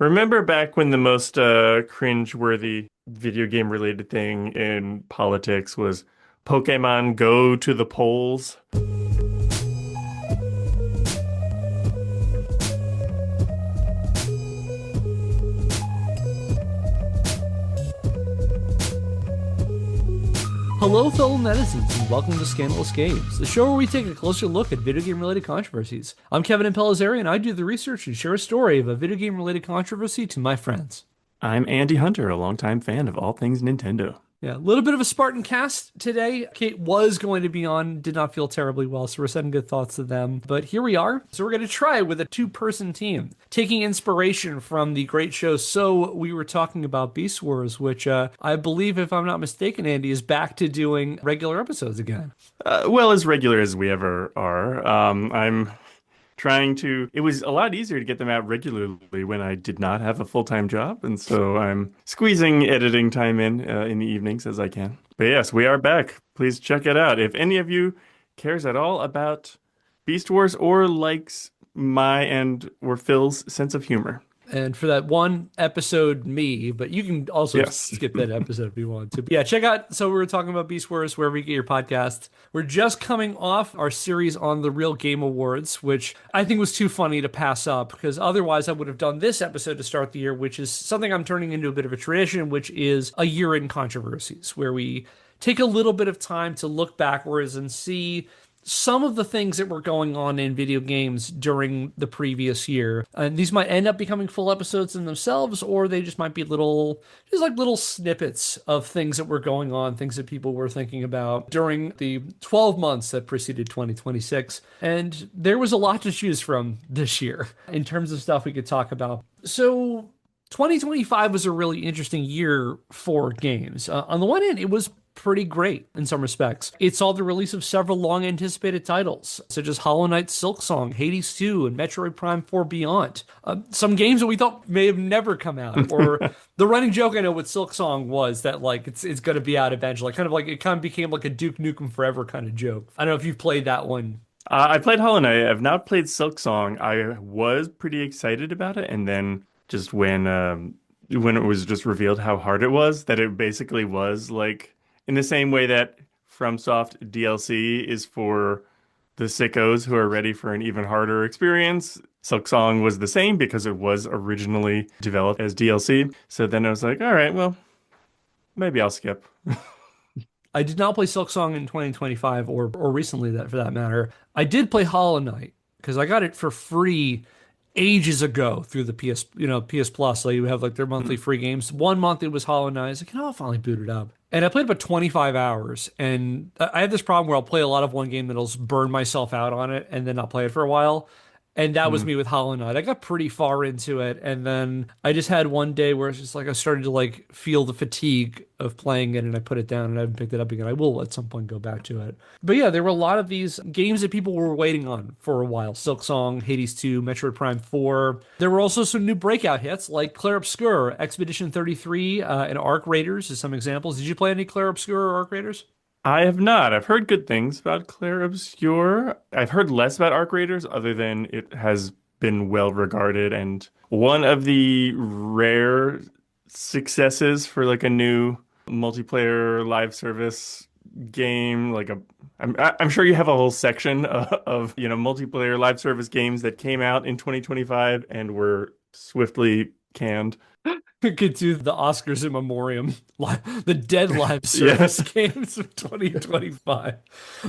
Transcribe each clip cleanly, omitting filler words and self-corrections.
Remember back when the most cringe-worthy video game related thing in politics was Pokemon Go to the polls? Hello, fellow netizens, and welcome to Scandalous Games, the show where we take a closer look at video game-related controversies. I'm Kevin Impellizeri, and I do the research and share a story of a video game-related controversy to my friends. I'm Andy Hunter, a longtime fan of all things Nintendo. Yeah, a little bit of a Spartan cast today. Kate was going to be on, did not feel terribly well, so we're sending good thoughts to them. But here we are. So we're going to try with a two-person team, taking inspiration from the great show. So we were talking about Beast Wars, which I believe, if I'm not mistaken, Andy, is back to doing regular episodes again. Well, as regular as we ever are. I'm trying to. It was a lot easier to get them out regularly when I did not have a full-time job, and so I'm squeezing editing time in the evenings as I can. But yes, we are back. Please check it out. If any of you cares at all about Beast Wars or likes my and or Phil's sense of humor. And for that one episode, me, but you can also Yes. skip that episode if you want to. But yeah, check out. So we were talking about Beast Wars, wherever you get your podcast. We're just coming off our series on the Real Game Awards, which I think was too funny to pass up because otherwise I would have done this episode to start the year, which is something I'm turning into a bit of a tradition, which is a year in controversies, where we take a little bit of time to look backwards and see some of the things that were going on in video games during the previous year. And these might end up becoming full episodes in themselves, or they just might be little snippets of things that were going on, things that people were thinking about during the 12 months that preceded 2026. And there was a lot to choose from this year in terms of stuff we could talk about. So 2025 was a really interesting year for games. On the one hand, it was pretty great in some respects. It saw the release of several long-anticipated titles, such as Hollow Knight, Silksong, Hades 2, and Metroid Prime 4 Beyond. Some games that we thought may have never come out, or the running joke I know with Silksong was that like it's going to be out eventually. It kind of became like a Duke Nukem Forever kind of joke. I don't know if you've played that one. I played Hollow Knight. I've not played Silk Song. I was pretty excited about it, and then just when it was just revealed how hard it was, that it basically was like in the same way that FromSoft DLC is for the sickos who are ready for an even harder experience. Silksong was the same because it was originally developed as DLC. So then I was like, all right, well, maybe I'll skip. I did not play Silksong in 2025 or recently that for that matter. I did play Hollow Knight because I got it for free ages ago through the PS Plus. So you have like their monthly free games. One month it was Hollow Knight. I was like, I'll finally boot it up. And I played about 25 hours. And I have this problem where I'll play a lot of one game that'll burn myself out on it and then I'll play it for a while. And that was me with Hollow Knight. I got pretty far into it, and then I just had one day where it's just like I started to like feel the fatigue of playing it, and I put it down, and I haven't picked it up again. I will at some point go back to it. But yeah, there were a lot of these games that people were waiting on for a while. Silksong, Hades 2, Metroid Prime 4. There were also some new breakout hits like Clair Obscur, Expedition 33, and Arc Raiders as some examples. Did you play any Clair Obscur or Arc Raiders? I have not. I've heard good things about Clair Obscur. I've heard less about Arc Raiders, other than it has been well regarded and one of the rare successes for like a new multiplayer live service game. I'm sure you have a whole section of multiplayer live service games that came out in 2025 and were swiftly canned. Get to the Oscars in memoriam, the dead live service Yes. games of 2025.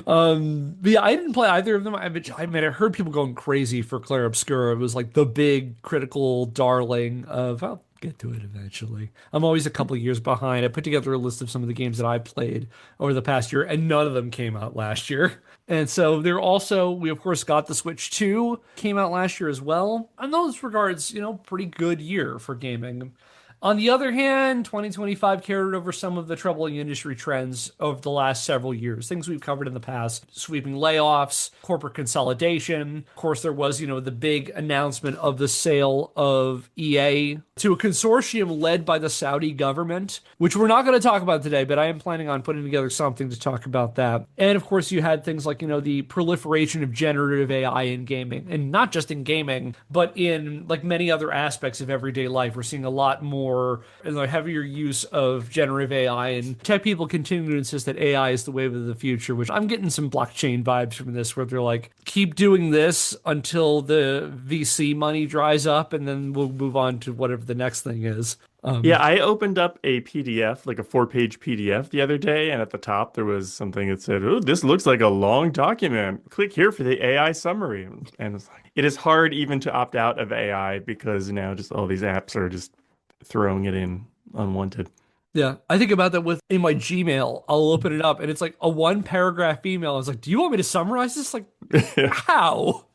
But yeah, I didn't play either of them. I mean, I heard people going crazy for Clair Obscur. It was like the big critical darling of, I'll get to it eventually. I'm always a couple of years behind. I put together a list of some of the games that I played over the past year, and none of them came out last year. And so we of course got the Switch 2, came out last year as well. In those regards, pretty good year for gaming. On the other hand, 2025 carried over some of the troubling industry trends of the last several years, things we've covered in the past, sweeping layoffs, corporate consolidation. Of course, there was, the big announcement of the sale of EA to a consortium led by the Saudi government, which we're not going to talk about today, but I am planning on putting together something to talk about that. And of course, you had things like, the proliferation of generative AI in gaming, and not just in gaming, but in like many other aspects of everyday life. We're seeing a lot more heavier use of generative AI, and tech people continue to insist that AI is the wave of the future, which I'm getting some blockchain vibes from this, where they're like, keep doing this until the VC money dries up, and then we'll move on to whatever the next thing is. Yeah, I opened up a PDF, like a 4-page PDF the other day, and at the top there was something that said, "Oh, this looks like a long document. Click here for the AI summary." And it's like, it is hard even to opt out of AI because now just all these apps are just throwing it in unwanted. Yeah, I think about that with in my Gmail. I'll open it up and it's like a one paragraph email. I was like, do you want me to summarize this? Like, how?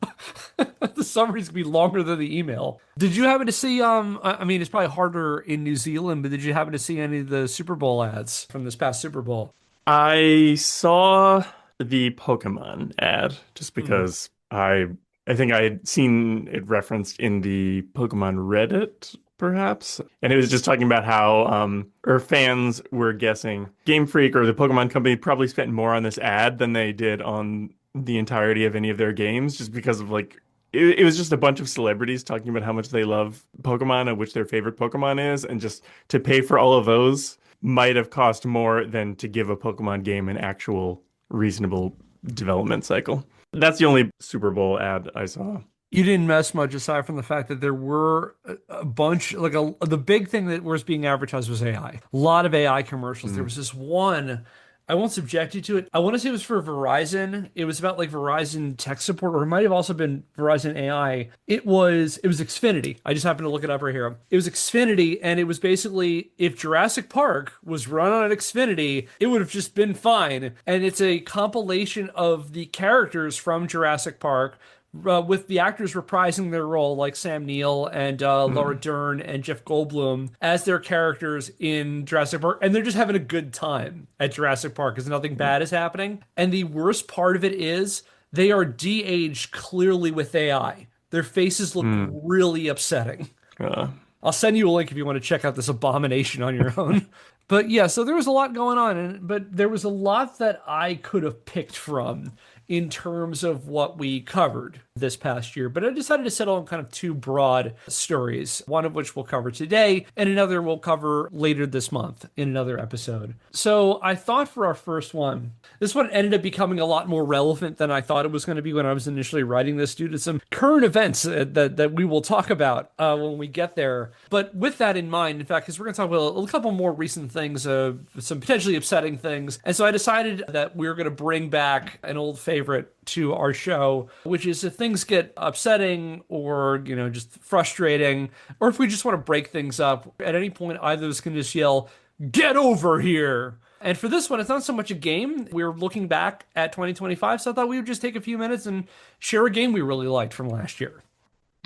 The summary's gonna be longer than the email. Did you happen to see, I mean, it's probably harder in New Zealand, but did you happen to see any of the Super Bowl ads from this past Super Bowl? I saw the Pokemon ad just Hmm. because I think I had seen it referenced in the Pokemon Reddit, perhaps. And it was just talking about how or fans were guessing Game Freak or the Pokemon Company probably spent more on this ad than they did on the entirety of any of their games, just because of like it was just a bunch of celebrities talking about how much they love Pokemon and which their favorite Pokemon is, and just to pay for all of those might have cost more than to give a Pokemon game an actual reasonable development cycle. That's the only Super Bowl ad I saw. You didn't mess much aside from the fact that there were a bunch, like the big thing that was being advertised was AI. A lot of AI commercials. There Mm. was this one, I won't subject you to it. I want to say it was for Verizon. It was about like Verizon tech support, or it might have also been Verizon AI. It was Xfinity. I just happened to look it up right here. It was Xfinity, and it was basically if Jurassic Park was run on an Xfinity, it would have just been fine. And it's a compilation of the characters from Jurassic Park with the actors reprising their role, like Sam Neill and Laura Mm. Dern and Jeff Goldblum as their characters in Jurassic Park, and they're just having a good time at Jurassic Park because nothing bad is happening. And the worst part of it is they are de-aged clearly with AI. Their faces look Mm. really upsetting. Uh, I'll send you a link if you want to check out this abomination on your own. But yeah, so there was a lot going on, but there was a lot that I could have picked from in terms of what we covered this past year. But I decided to settle on kind of two broad stories, one of which we'll cover today, and another we'll cover later this month in another episode. So I thought for our first one, this one ended up becoming a lot more relevant than I thought it was going to be when I was initially writing this, due to some current events that we will talk about when we get there. But with that in mind, in fact, because we're going to talk about a couple more recent things, some potentially upsetting things. And so I decided that we were going to bring back an old favorite to our show, which is if things get upsetting or, just frustrating, or if we just want to break things up, at any point, either of us can just yell, "Get over here!" And for this one, it's not so much a game. We're looking back at 2025, so I thought we would just take a few minutes and share a game we really liked from last year.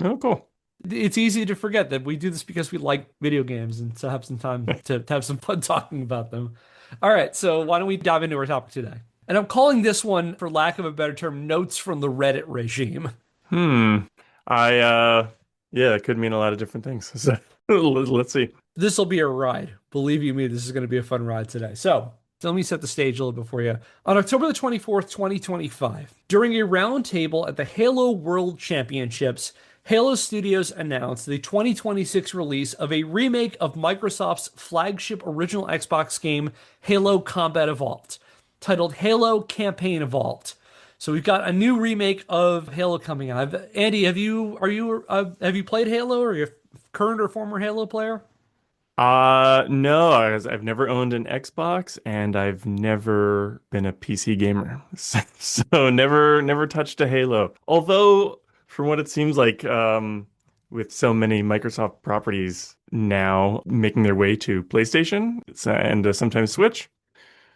oh, cool. It's easy to forget that we do this because we like video games and to have some time to have some fun talking about them. All right, so why don't we dive into our topic today? And I'm calling this one, for lack of a better term, Notes from the Reddit Regime. Hmm. I yeah, it could mean a lot of different things. So let's see. This will be a ride. Believe you me, this is going to be a fun ride today. So let me set the stage a little bit for you. On October the 24th, 2025, during a roundtable at the Halo World Championships, Halo Studios announced the 2026 release of a remake of Microsoft's flagship original Xbox game, Halo Combat Evolved, titled Halo Campaign Evolved. So we've got a new remake of Halo coming out. Andy, have you played Halo, or are you a current or former Halo player? No, I've never owned an Xbox and I've never been a PC gamer. So never touched a Halo. Although from what it seems like, with so many Microsoft properties now making their way to PlayStation and sometimes Switch,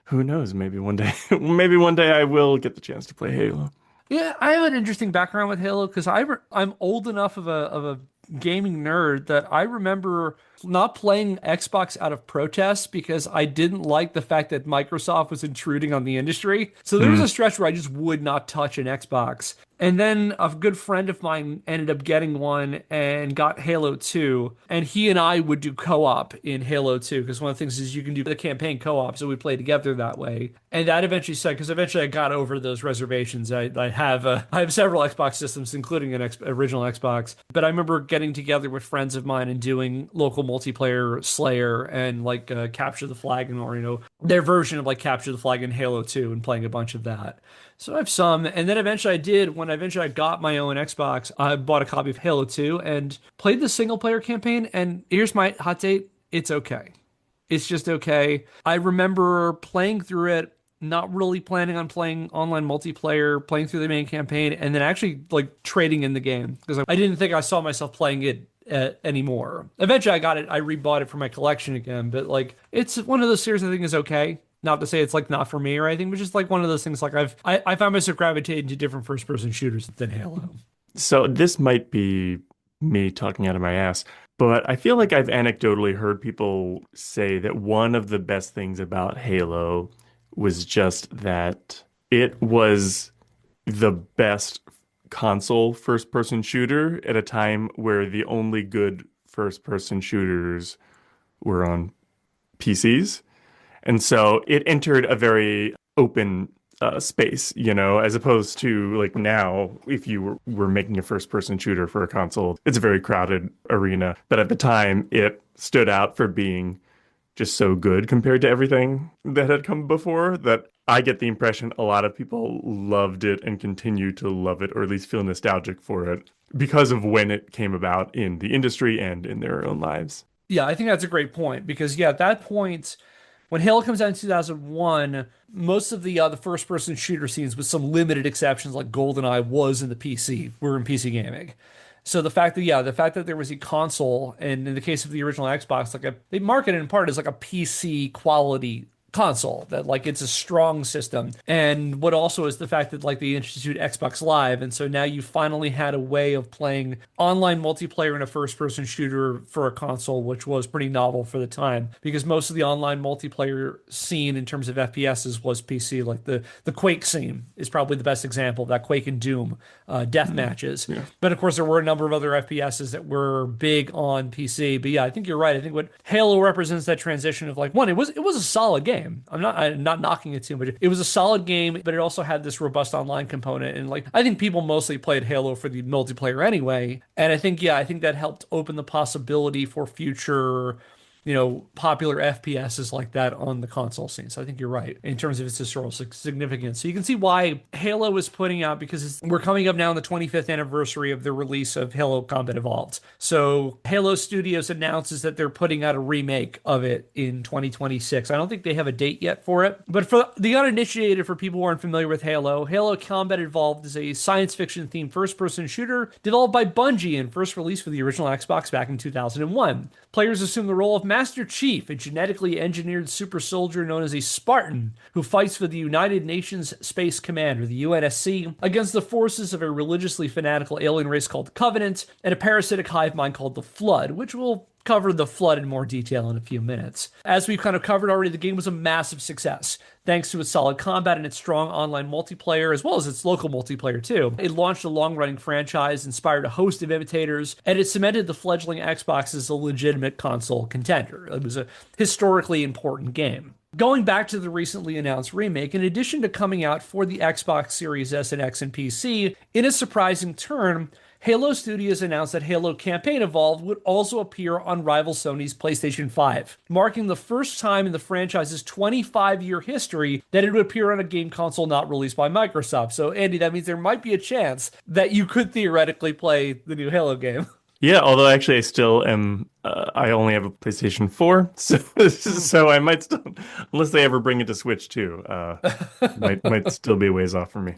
who knows? Maybe one day, maybe one day I will get the chance to play Halo. Yeah, I have an interesting background with Halo because I'm old enough of a gaming nerd that I remember not playing Xbox out of protest because I didn't like the fact that Microsoft was intruding on the industry. So there was a Mm. stretch where I just would not touch an Xbox. And then a good friend of mine ended up getting one and got Halo 2. And he and I would do co-op in Halo 2 because one of the things is you can do the campaign co-op. So we play together that way. And that eventually said, because eventually I got over those reservations. I have several Xbox systems, including an original Xbox. But I remember getting together with friends of mine and doing local multiplayer Slayer and like Capture the Flag and or their version of like Capture the Flag in Halo 2 and playing a bunch of that. So I have some, and then eventually I did. When eventually I got my own Xbox, I bought a copy of Halo 2 and played the single player campaign. And here's my hot take: it's okay. It's just okay. I remember playing through it, not really planning on playing online multiplayer, playing through the main campaign, and then actually like trading in the game because I didn't think I saw myself playing it anymore. Eventually, I got it. I rebought it for my collection again, but like it's one of those series I think is okay. Not to say it's like not for me or anything, but just like one of those things. Like I found myself gravitating to different first person shooters than Halo. So this might be me talking out of my ass, but I feel like I've anecdotally heard people say that one of the best things about Halo was just that it was the best console first person shooter at a time where the only good first person shooters were on PCs. And so it entered a very open space, as opposed to like now, if you were making a first person shooter for a console, it's a very crowded arena. But at the time, it stood out for being just so good compared to everything that had come before that I get the impression a lot of people loved it and continue to love it, or at least feel nostalgic for it because of when it came about in the industry and in their own lives. Yeah, I think that's a great point because yeah, at that point, when Halo comes out in 2001, most of the first person shooter scenes, with some limited exceptions like GoldenEye, was in the PC. Were in PC gaming. So the fact that there was a console, and in the case of the original Xbox, they market it in part as like a PC quality console that like it's a strong system. And what also is the fact that like they institute Xbox Live, and so now you finally had a way of playing online multiplayer in a first person shooter for a console, which was pretty novel for the time because most of the online multiplayer scene in terms of FPSs was PC. Like the Quake scene is probably the best example of that. Quake and Doom death Mm, matches. yeah. But of course, there were a number of other FPSs that were big on PC. But yeah, I think you're right. I think what Halo represents that transition of like one, it was a solid game. I'm not knocking it too much. It was a solid game, but it also had this robust online component. And like I think people mostly played Halo for the multiplayer anyway. And I think that helped open the possibility for future popular FPSs like that on the console scene. So I think you're right in terms of its historical significance. So you can see why Halo is putting out because we're coming up now on the 25th anniversary of the release of Halo Combat Evolved. So Halo Studios announces that they're putting out a remake of it in 2026. I don't think they have a date yet for it, but for the uninitiated, for people who aren't familiar with Halo, Halo Combat Evolved is a science fiction themed first person shooter developed by Bungie and first released for the original Xbox back in 2001. Players assume the role of Master Chief, a genetically engineered super soldier known as a Spartan, who fights for the United Nations Space Command, or the UNSC, against the forces of a religiously fanatical alien race called Covenant and a parasitic hive mind called the Flood, which will cover the Flood in more detail in a few minutes. As we've kind of covered already, the game was a massive success, thanks to its solid combat and its strong online multiplayer, as well as its local multiplayer too. It launched a long-running franchise, inspired a host of imitators, and it cemented the fledgling Xbox as a legitimate console contender. It was a historically important game. Going back to the recently announced remake, in addition to coming out for the Xbox Series S and X and PC, in a surprising turn, Halo Studios announced that Halo Campaign Evolved would also appear on rival Sony's PlayStation 5, marking the first time in the franchise's 25-year history that it would appear on a game console not released by Microsoft. So, Andy, that means there might be a chance that you could theoretically play the new Halo game. Yeah, although actually I still am, I only have a PlayStation 4, so so I might still, unless they ever bring it to Switch too, might still be a ways off for me.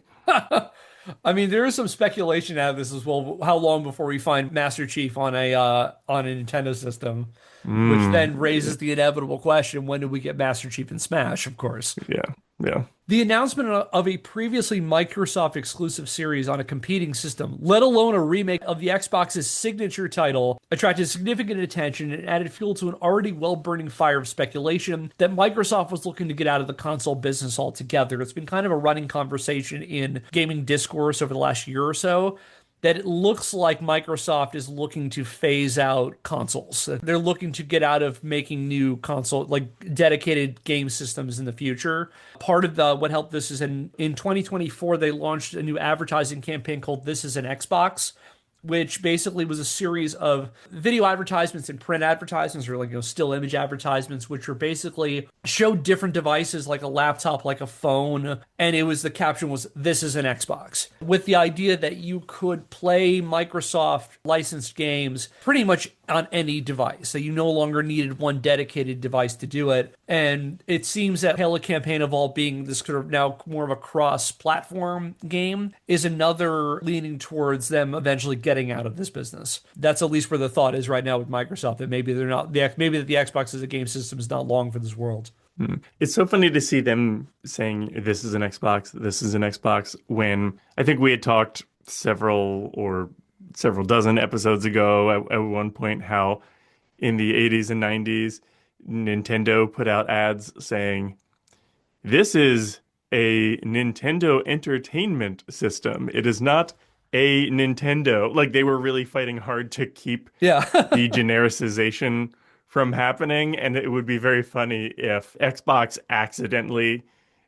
I mean, there is some speculation out of this as well. How long before we find Master Chief on a Nintendo system, which Mm, then raises the inevitable question: when do we get Master Chief in Smash? Of course. yeah. Yeah. The announcement of a previously Microsoft exclusive series on a competing system, let alone a remake of the Xbox's signature title, attracted significant attention and added fuel to an already well-burning fire of speculation that Microsoft was looking to get out of the console business altogether. It's been kind of a running conversation in gaming discourse over the last year or so that it looks like Microsoft is looking to phase out consoles. They're looking to get out of making new console, like dedicated game systems in the future. Part of the what helped this is in 2024 they launched a new advertising campaign called This Is an Xbox, which basically was a series of video advertisements and print advertisements, or like still image advertisements, which were basically showed different devices like a laptop, like a phone, and it was the caption was "This is an Xbox," with the idea that you could play Microsoft licensed games pretty much on any device. So you no longer needed one dedicated device to do it. And it seems that Halo Campaign of all being this sort of now more of a cross-platform game is another leaning towards them eventually getting out of this business. That's at least where the thought is right now with Microsoft, that maybe they're not maybe that the Xbox as a game system is not long for this world. It's so funny to see them saying this is an Xbox, this is an Xbox, when I think we had talked several dozen episodes ago at one point how in the 80s and 90s, Nintendo put out ads saying, this is a Nintendo Entertainment System. It is not a Nintendo. Like they were really fighting hard to keep Yeah. the genericization from happening. And it would be very funny if Xbox accidentally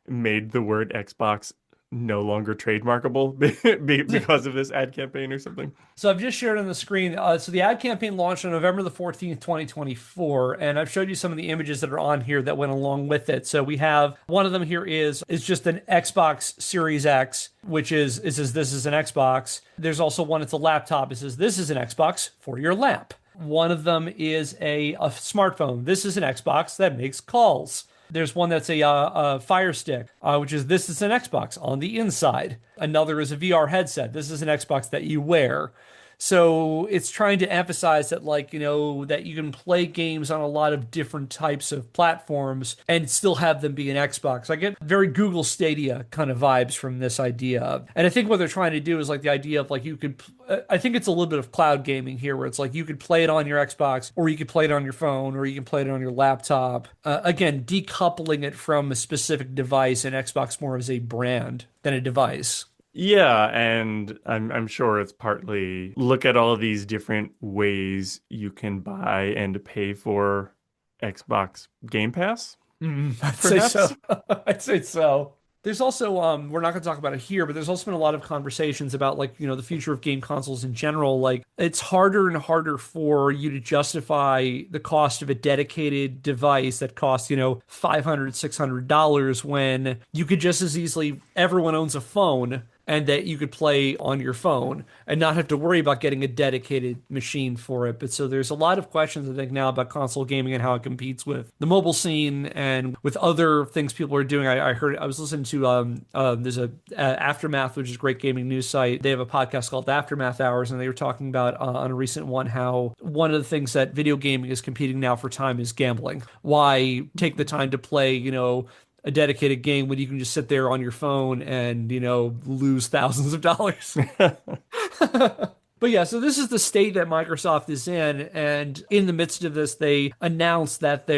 made the word Xbox no longer trademarkable because of this ad campaign or something. So I've just shared on the screen. So the ad campaign launched on November the 14th, 2024, and I've showed you some of the images that are on here that went along with it. So we have one of them here is just an Xbox Series X, which is it says this is an Xbox. There's also one it's a laptop. It says this is an Xbox for your lap. One of them is a smartphone. This is an Xbox that makes calls. There's one that's a Fire Stick, which is this is an Xbox on the inside. Another is a VR headset. This is an Xbox that you wear. So it's trying to emphasize that, like, that you can play games on a lot of different types of platforms and still have them be an Xbox. I get very Google Stadia kind of vibes from this idea. And I think what they're trying to do is like the idea of like I think it's a little bit of cloud gaming here where it's like you could play it on your Xbox or you could play it on your phone or you can play it on your laptop. Again, decoupling it from a specific device and Xbox more as a brand than a device. Yeah, and I'm sure it's partly look at all of these different ways you can buy and pay for Xbox Game Pass, I'd say so. perhaps. I'd say so. There's also we're not going to talk about it here, but there's also been a lot of conversations about like, the future of game consoles in general. Like it's harder and harder for you to justify the cost of a dedicated device that costs, $500, $600 when you could just as easily everyone owns a phone and that you could play on your phone and not have to worry about getting a dedicated machine for it. But so there's a lot of questions, I think, now about console gaming and how it competes with the mobile scene and with other things people are doing. I was listening to there's a Aftermath, which is a great gaming news site. They have a podcast called Aftermath Hours, and they were talking about on a recent one how one of the things that video gaming is competing now for time is gambling. Why take the time to play, a dedicated game when you can just sit there on your phone and, lose thousands of dollars. But yeah, so this is the state that Microsoft is in. And in the midst of this, they announced that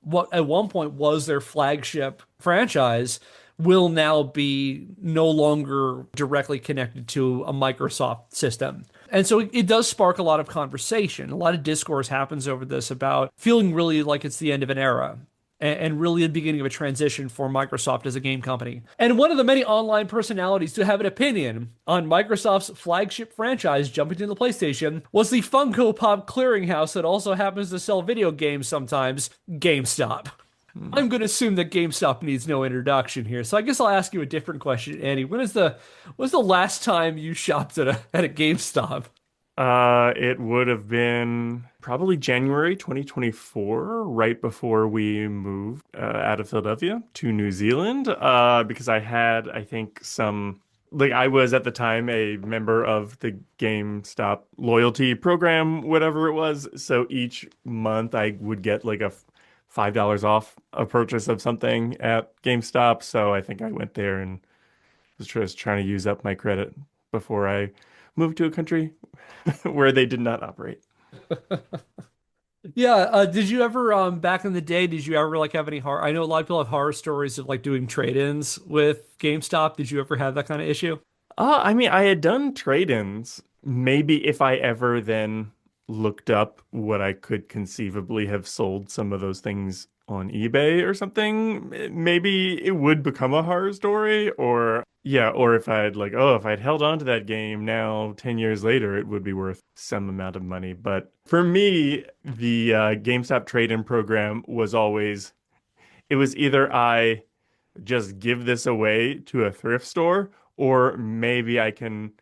what at one point was their flagship franchise will now be no longer directly connected to a Microsoft system. And so it does spark a lot of conversation. A lot of discourse happens over this about feeling really like it's the end of an era and really the beginning of a transition for Microsoft as a game company. And one of the many online personalities to have an opinion on Microsoft's flagship franchise jumping to the PlayStation was the Funko Pop clearinghouse that also happens to sell video games sometimes, GameStop. I'm going to assume that GameStop needs no introduction here. So I guess I'll ask you a different question, Andy. When was the last time you shopped at a GameStop? It would have been probably January 2024, right before we moved out of Philadelphia to New Zealand, because I had, I think, I was at the time a member of the GameStop loyalty program, whatever it was. So each month I would get like a $5 off a purchase of something at GameStop. So I think I went there and was just trying to use up my credit before I moved to a country where they did not operate. Yeah, did you ever back in the day, did you ever like have any horror? I know a lot of people have horror stories of like doing trade-ins with GameStop. Did you ever have that kind of issue? I mean, I had done trade-ins. Maybe if I ever then looked up what I could conceivably have sold some of those things on eBay or something, maybe it would become a horror story. Or, yeah, or if I'd like, oh, if I'd held on to that game now, 10 years later, it would be worth some amount of money. But for me, the GameStop trade-in program was always, it was either I just give this away to a thrift store, or maybe I can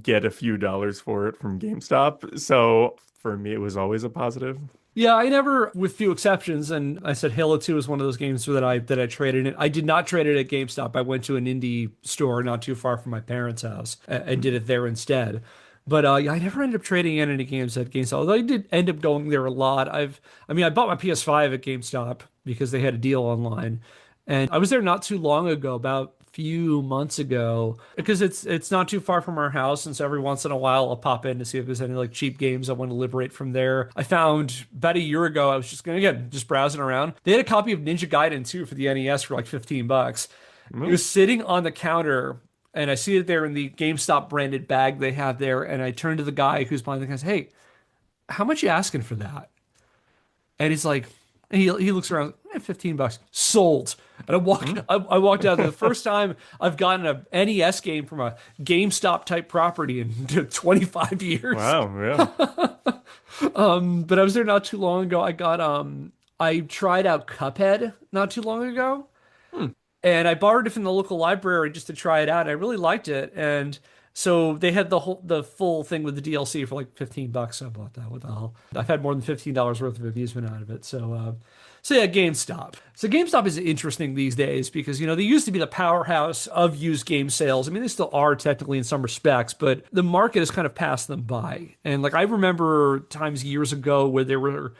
get a few dollars for it from GameStop. So for me, it was always a positive. Yeah, I never, with few exceptions, and I said Halo 2 is one of those games that I traded in. I did not trade it at GameStop. I went to an indie store not too far from my parents' house and did it there instead. But yeah, I never ended up trading in any games at GameStop. Although I did end up going there a lot. I mean, I bought my PS5 at GameStop because they had a deal online, and I was there not too long ago, about a few months ago, because it's not too far from our house, and so every once in a while I'll pop in to see if there's any like cheap games I want to liberate from there. I found about a year ago, I was just gonna again just browsing around. They had a copy of Ninja Gaiden 2 for the NES for like 15 bucks. It Mm. was sitting on the counter, and I see it there in the GameStop branded bag they have there, and I turn to the guy who's buying the guy and say, "Hey, how much you asking for that?" And he's like, he looks around, 15 bucks, sold. And Mm. I walked out. The first time I've gotten a NES game from a GameStop type property in 25 years. Wow, yeah. But I was there not too long ago. I tried out Cuphead not too long ago. Hmm. And I borrowed it from the local library just to try it out. I really liked it, and so they had the full thing with the DLC for like 15 bucks. So I bought that. What the hell? I've had more than $15 worth of amusement out of it. So yeah, GameStop. So GameStop is interesting these days because they used to be the powerhouse of used game sales. I mean, they still are technically in some respects, but the market has kind of passed them by. And like I remember times years ago where there were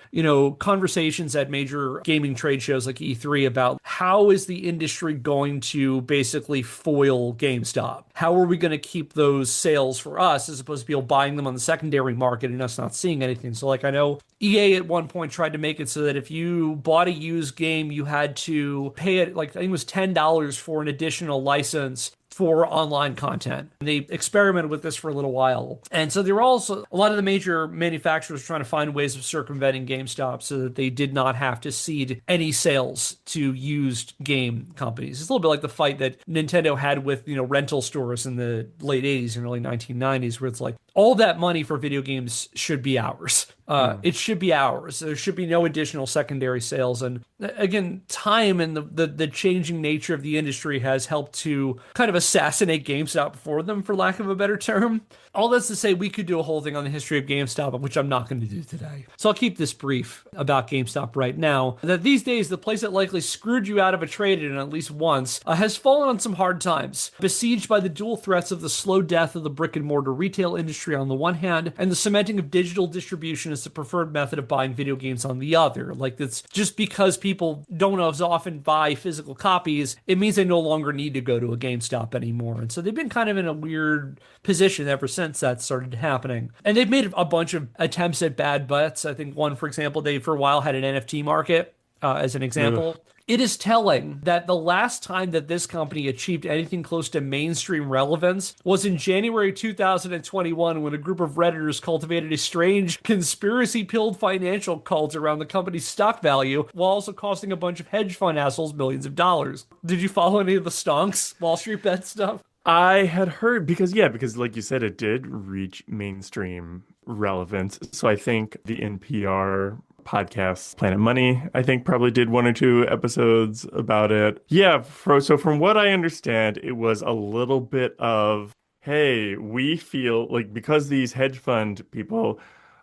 conversations at major gaming trade shows like E3 about how is the industry going to basically foil GameStop? How are we going to keep those sales for us as opposed to people buying them on the secondary market and us not seeing anything? So like I know EA at one point tried to make it so that if you bought a used game, you had to pay it like I think it was $10 for an additional license for online content. And they experimented with this for a little while. And so there were also a lot of the major manufacturers trying to find ways of circumventing GameStop so that they did not have to cede any sales to used game companies. It's a little bit like the fight that Nintendo had with, rental stores in the late 80s and early 1990s, where it's like all that money for video games should be ours. Mm. It should be ours. There should be no additional secondary sales. And again, time and the changing nature of the industry has helped to kind of assassinate GameStop for them, for lack of a better term. All that's to say, we could do a whole thing on the history of GameStop, which I'm not going to do today. So I'll keep this brief about GameStop right now. That these days, the place that likely screwed you out of a trade-in at least once has fallen on some hard times, besieged by the dual threats of the slow death of the brick and mortar retail industry on the one hand, and the cementing of digital distribution as the preferred method of buying video games on the other. Like that's just because people don't as often buy physical copies, it means they no longer need to go to a GameStop anymore. And so they've been kind of in a weird position ever since that started happening. And they've made a bunch of attempts at bad bets. I think one, for example, they for a while had an NFT market as an Ugh. example. It is telling that the last time that this company achieved anything close to mainstream relevance was in January 2021 when a group of Redditors cultivated a strange conspiracy-pilled financial cult around the company's stock value while also costing a bunch of hedge fund assholes millions of dollars. Did you follow any of the stonks, Wall Street Bet stuff? I had heard because like you said, it did reach mainstream relevance. So I think the NPR podcast Planet Money, I think probably did one or two episodes about it. Yeah, so from what I understand, it was a little bit of, hey, we feel like because these hedge fund people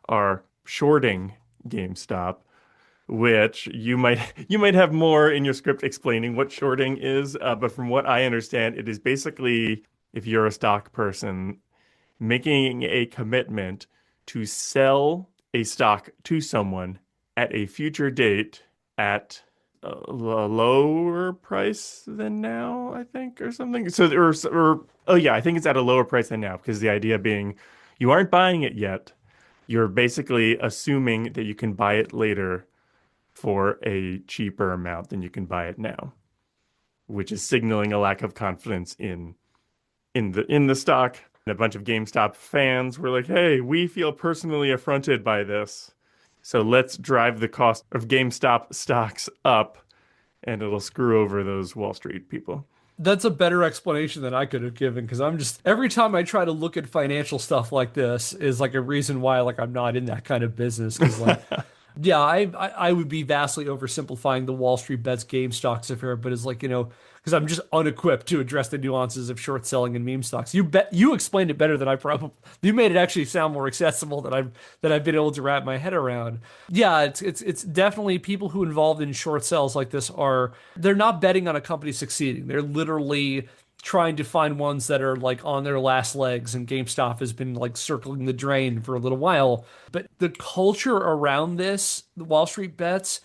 are shorting GameStop, which you might have more in your script explaining what shorting is, but from what I understand, it is basically if you're a stock person making a commitment to sell a stock to someone at a future date at a lower price than now, I think, or something. So, or oh yeah, I think it's at a lower price than now because the idea being you aren't buying it yet. You're basically assuming that you can buy it later for a cheaper amount than you can buy it now, which is signaling a lack of confidence in the stock. And a bunch of GameStop fans were like, "Hey, we feel personally affronted by this. So let's drive the cost of GameStop stocks up and it'll screw over those Wall Street people." That's a better explanation than I could have given because I'm just every time I try to look at financial stuff like this is like a reason why like I'm not in that kind of business because like yeah, I would be vastly oversimplifying the Wall Street Bets game stocks affair, but it's like, because I'm just unequipped to address the nuances of short selling and meme stocks. You explained it better than I probably you made it actually sound more accessible than I've been able to wrap my head around. Yeah, it's definitely people who involved in short sells like this are they're not betting on a company succeeding. They're literally trying to find ones that are like on their last legs, and GameStop has been like circling the drain for a little while. But the culture around this, the Wall Street Bets,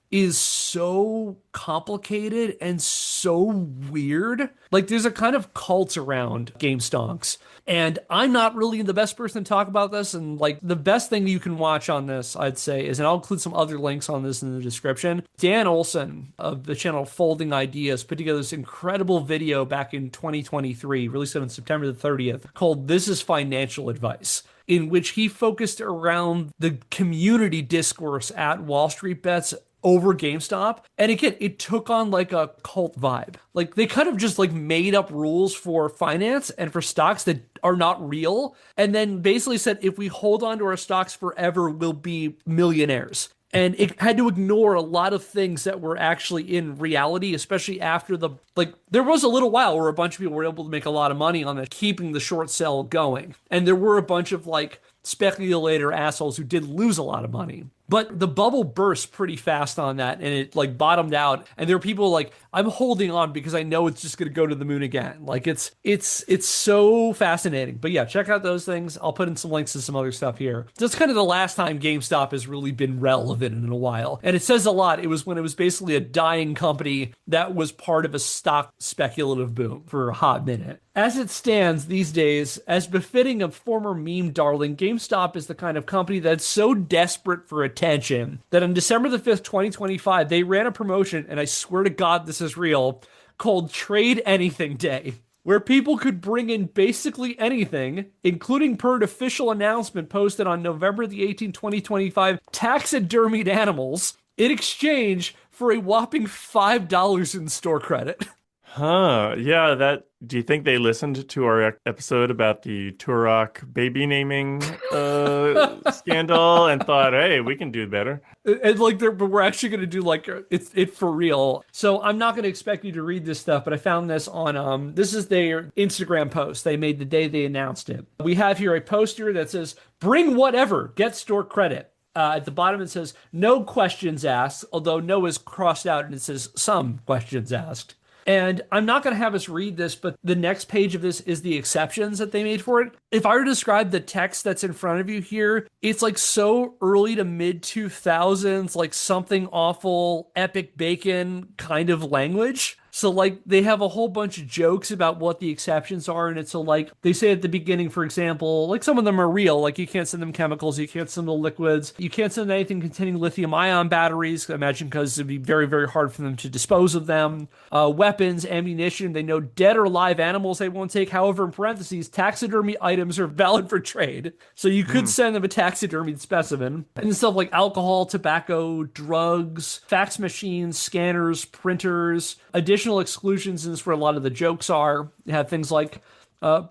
is so complicated and so weird. Like there's a kind of cult around GameStonks. And I'm not really the best person to talk about this. And like the best thing you can watch on this, I'd say, is, and I'll include some other links on this in the description. Dan Olson of the channel Folding Ideas put together this incredible video back in 2023, released on September the 30th, called This is Financial Advice, in which he focused around the community discourse at Wall Street Bets over GameStop. And again, it took on like a cult vibe. Like they kind of just like made up rules for finance and for stocks that are not real. And then basically said, if we hold on to our stocks forever, we'll be millionaires. And it had to ignore a lot of things that were actually in reality, especially after there was a little while where a bunch of people were able to make a lot of money on it, keeping the short sell going. And there were a bunch of like speculator assholes who did lose a lot of money. But the bubble burst pretty fast on that and it like bottomed out. And there are people like, I'm holding on because I know it's just going to go to the moon again. Like it's so fascinating. But yeah, check out those things. I'll put in some links to some other stuff here. That's kind of the last time GameStop has really been relevant in a while. And it says a lot. It was when it was basically a dying company that was part of a stock speculative boom for a hot minute. As it stands these days, as befitting a former meme darling, GameStop is the kind of company that's so desperate for attention that on December the 5th, 2025, they ran a promotion, and I swear to God this is real, called Trade Anything Day, where people could bring in basically anything, including per an official announcement posted on November the 18th, 2025, taxidermied animals in exchange for a whopping $5 in store credit. Huh. Yeah, do you think they listened to our episode about the Turok baby naming scandal and thought, "Hey, we can do better." And like, but we're actually going to do like it's it for real. So I'm not going to expect you to read this stuff, but I found this on this is their Instagram post they made the day they announced it. We have here a poster that says, "Bring whatever, get store credit." At the bottom it says, "No questions asked," although no is crossed out and it says, "Some questions asked." And I'm not going to have us read this, but the next page of this is the exceptions that they made for it. If I were to describe the text that's in front of you here, it's like so early to mid 2000s, like something awful, epic bacon kind of language. So like they have a whole bunch of jokes about what the exceptions are. And it's so like they say at the beginning, for example, like some of them are real, like you can't send them chemicals, you can't send them liquids, you can't send anything containing lithium ion batteries, I imagine because it'd be very, very hard for them to dispose of them. Weapons, ammunition, they know dead or live animals they won't take. However, in parentheses, taxidermy items are valid for trade. So you could send them a taxidermied specimen. And stuff like alcohol, tobacco, drugs, fax machines, scanners, printers, additional exclusions, and this is where a lot of the jokes are. You have things like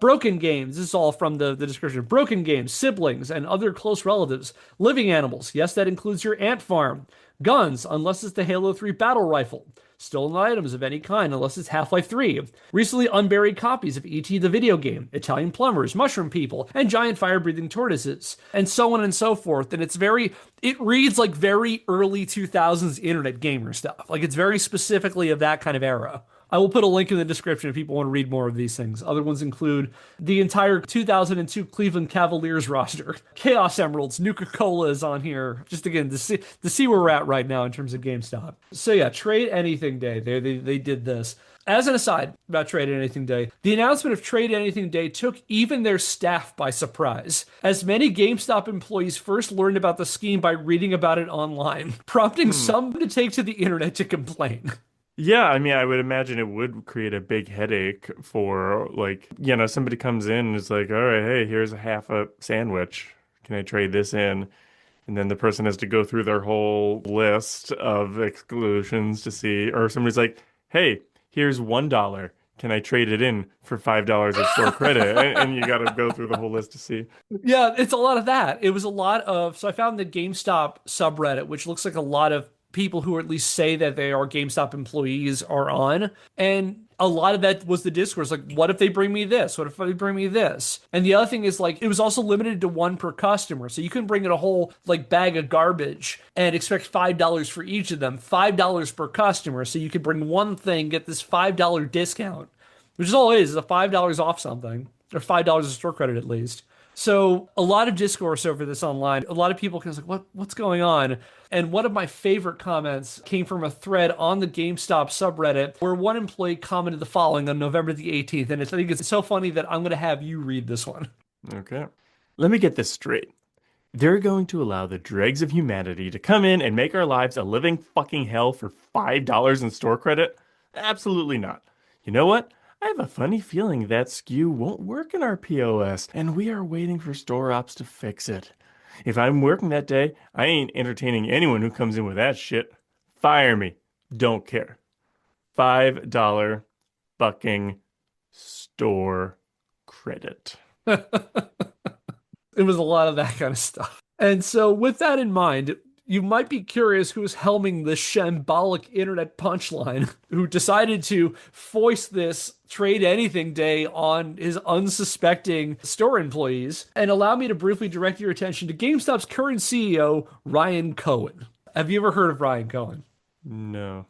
broken games. This is all from the description. Broken games, siblings, and other close relatives. Living animals. Yes, that includes your ant farm. Guns, unless it's the Halo 3 battle rifle. Stolen items of any kind, unless it's Half-Life 3. Recently unburied copies of E.T. the video game, Italian plumbers, mushroom people, and giant fire-breathing tortoises, and so on and so forth. And it reads like very early 2000s internet gamer stuff. Like it's very specifically of that kind of era. I will put a link in the description if people want to read more of these things. Other ones include the entire 2002 Cleveland Cavaliers roster, Chaos Emeralds, Nuka-Cola is on here, just again to see where we're at right now in terms of GameStop. So yeah, Trade Anything Day. They did this. As an aside about Trade Anything Day, the announcement of Trade Anything Day took even their staff by surprise, as many GameStop employees first learned about the scheme by reading about it online, prompting Hmm. some to take to the internet to complain. Yeah, I mean, I would imagine it would create a big headache for like, somebody comes in and is like, all right, hey, here's a half a sandwich. Can I trade this in? And then the person has to go through their whole list of exclusions to see, or somebody's like, hey, here's $1. Can I trade it in for $5 of store credit? And you got to go through the whole list to see. Yeah, it's a lot of that. It was a lot of, so I found the GameStop subreddit, which looks like a lot of people who at least say that they are GameStop employees are on. And a lot of that was the discourse like, what if they bring me this? What if they bring me this? And the other thing is like, it was also limited to one per customer. So you couldn't bring in a whole like bag of garbage and expect $5 for each of them, $5 per customer. So you could bring one thing, get this $5 discount, which is all it is a $5 off something, or $5 of store credit at least. So a lot of discourse over this online. A lot of people kind of like, what's going on? And one of my favorite comments came from a thread on the GameStop subreddit where one employee commented the following on November the 18th. And I think it's so funny that I'm going to have you read this one. Okay. Let me get this straight. They're going to allow the dregs of humanity to come in and make our lives a living fucking hell for $5 in store credit? Absolutely not. You know what? I have a funny feeling that SKU won't work in our POS, and we are waiting for store ops to fix it. If I'm working that day, I ain't entertaining anyone who comes in with that shit. Fire me. Don't care. $5 fucking store credit. It was a lot of that kind of stuff. And so, with that in mind, you might be curious who's helming this shambolic internet punchline, who decided to foist this Trade Anything Day on his unsuspecting store employees. And allow me to briefly direct your attention to GameStop's current CEO, Ryan Cohen. Have you ever heard of Ryan Cohen? No.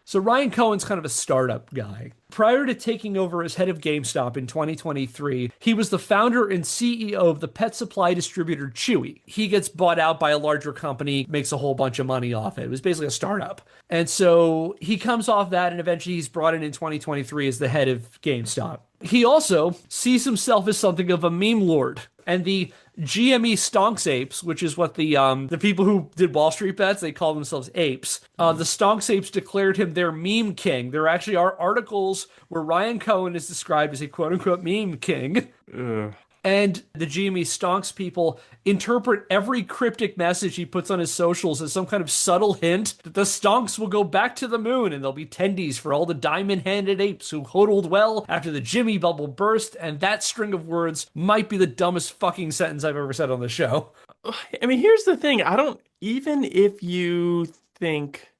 So Ryan Cohen's kind of a startup guy. Prior to taking over as head of GameStop in 2023, he was the founder and CEO of the pet supply distributor Chewy. He gets bought out by a larger company, makes a whole bunch of money off it. It was basically a startup. And so he comes off that and eventually he's brought in 2023 as the head of GameStop. He also sees himself as something of a meme lord. And the GME Stonks apes, which is what the people who did WallStreetBets, they call themselves apes. The Stonks apes declared him their meme king. There actually are articles where Ryan Cohen is described as a quote unquote meme king. Ugh. And the GME Stonks people interpret every cryptic message he puts on his socials as some kind of subtle hint that the Stonks will go back to the moon and there'll be tendies for all the diamond-handed apes who hodled well after the Jimmy bubble burst, and that string of words might be the dumbest fucking sentence I've ever said on the show. I mean, here's the thing. Even if you think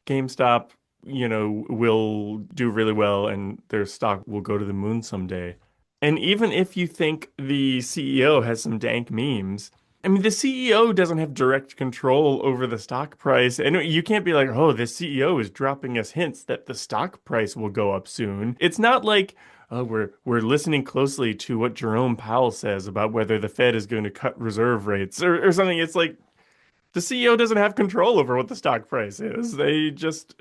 GameStop, will do really well and their stock will go to the moon someday, and even if you think the CEO has some dank memes, I mean, the CEO doesn't have direct control over the stock price. And you can't be like, oh, the CEO is dropping us hints that the stock price will go up soon. It's not like, oh, we're listening closely to what Jerome Powell says about whether the Fed is going to cut reserve rates or something. It's like the CEO doesn't have control over what the stock price is. They just,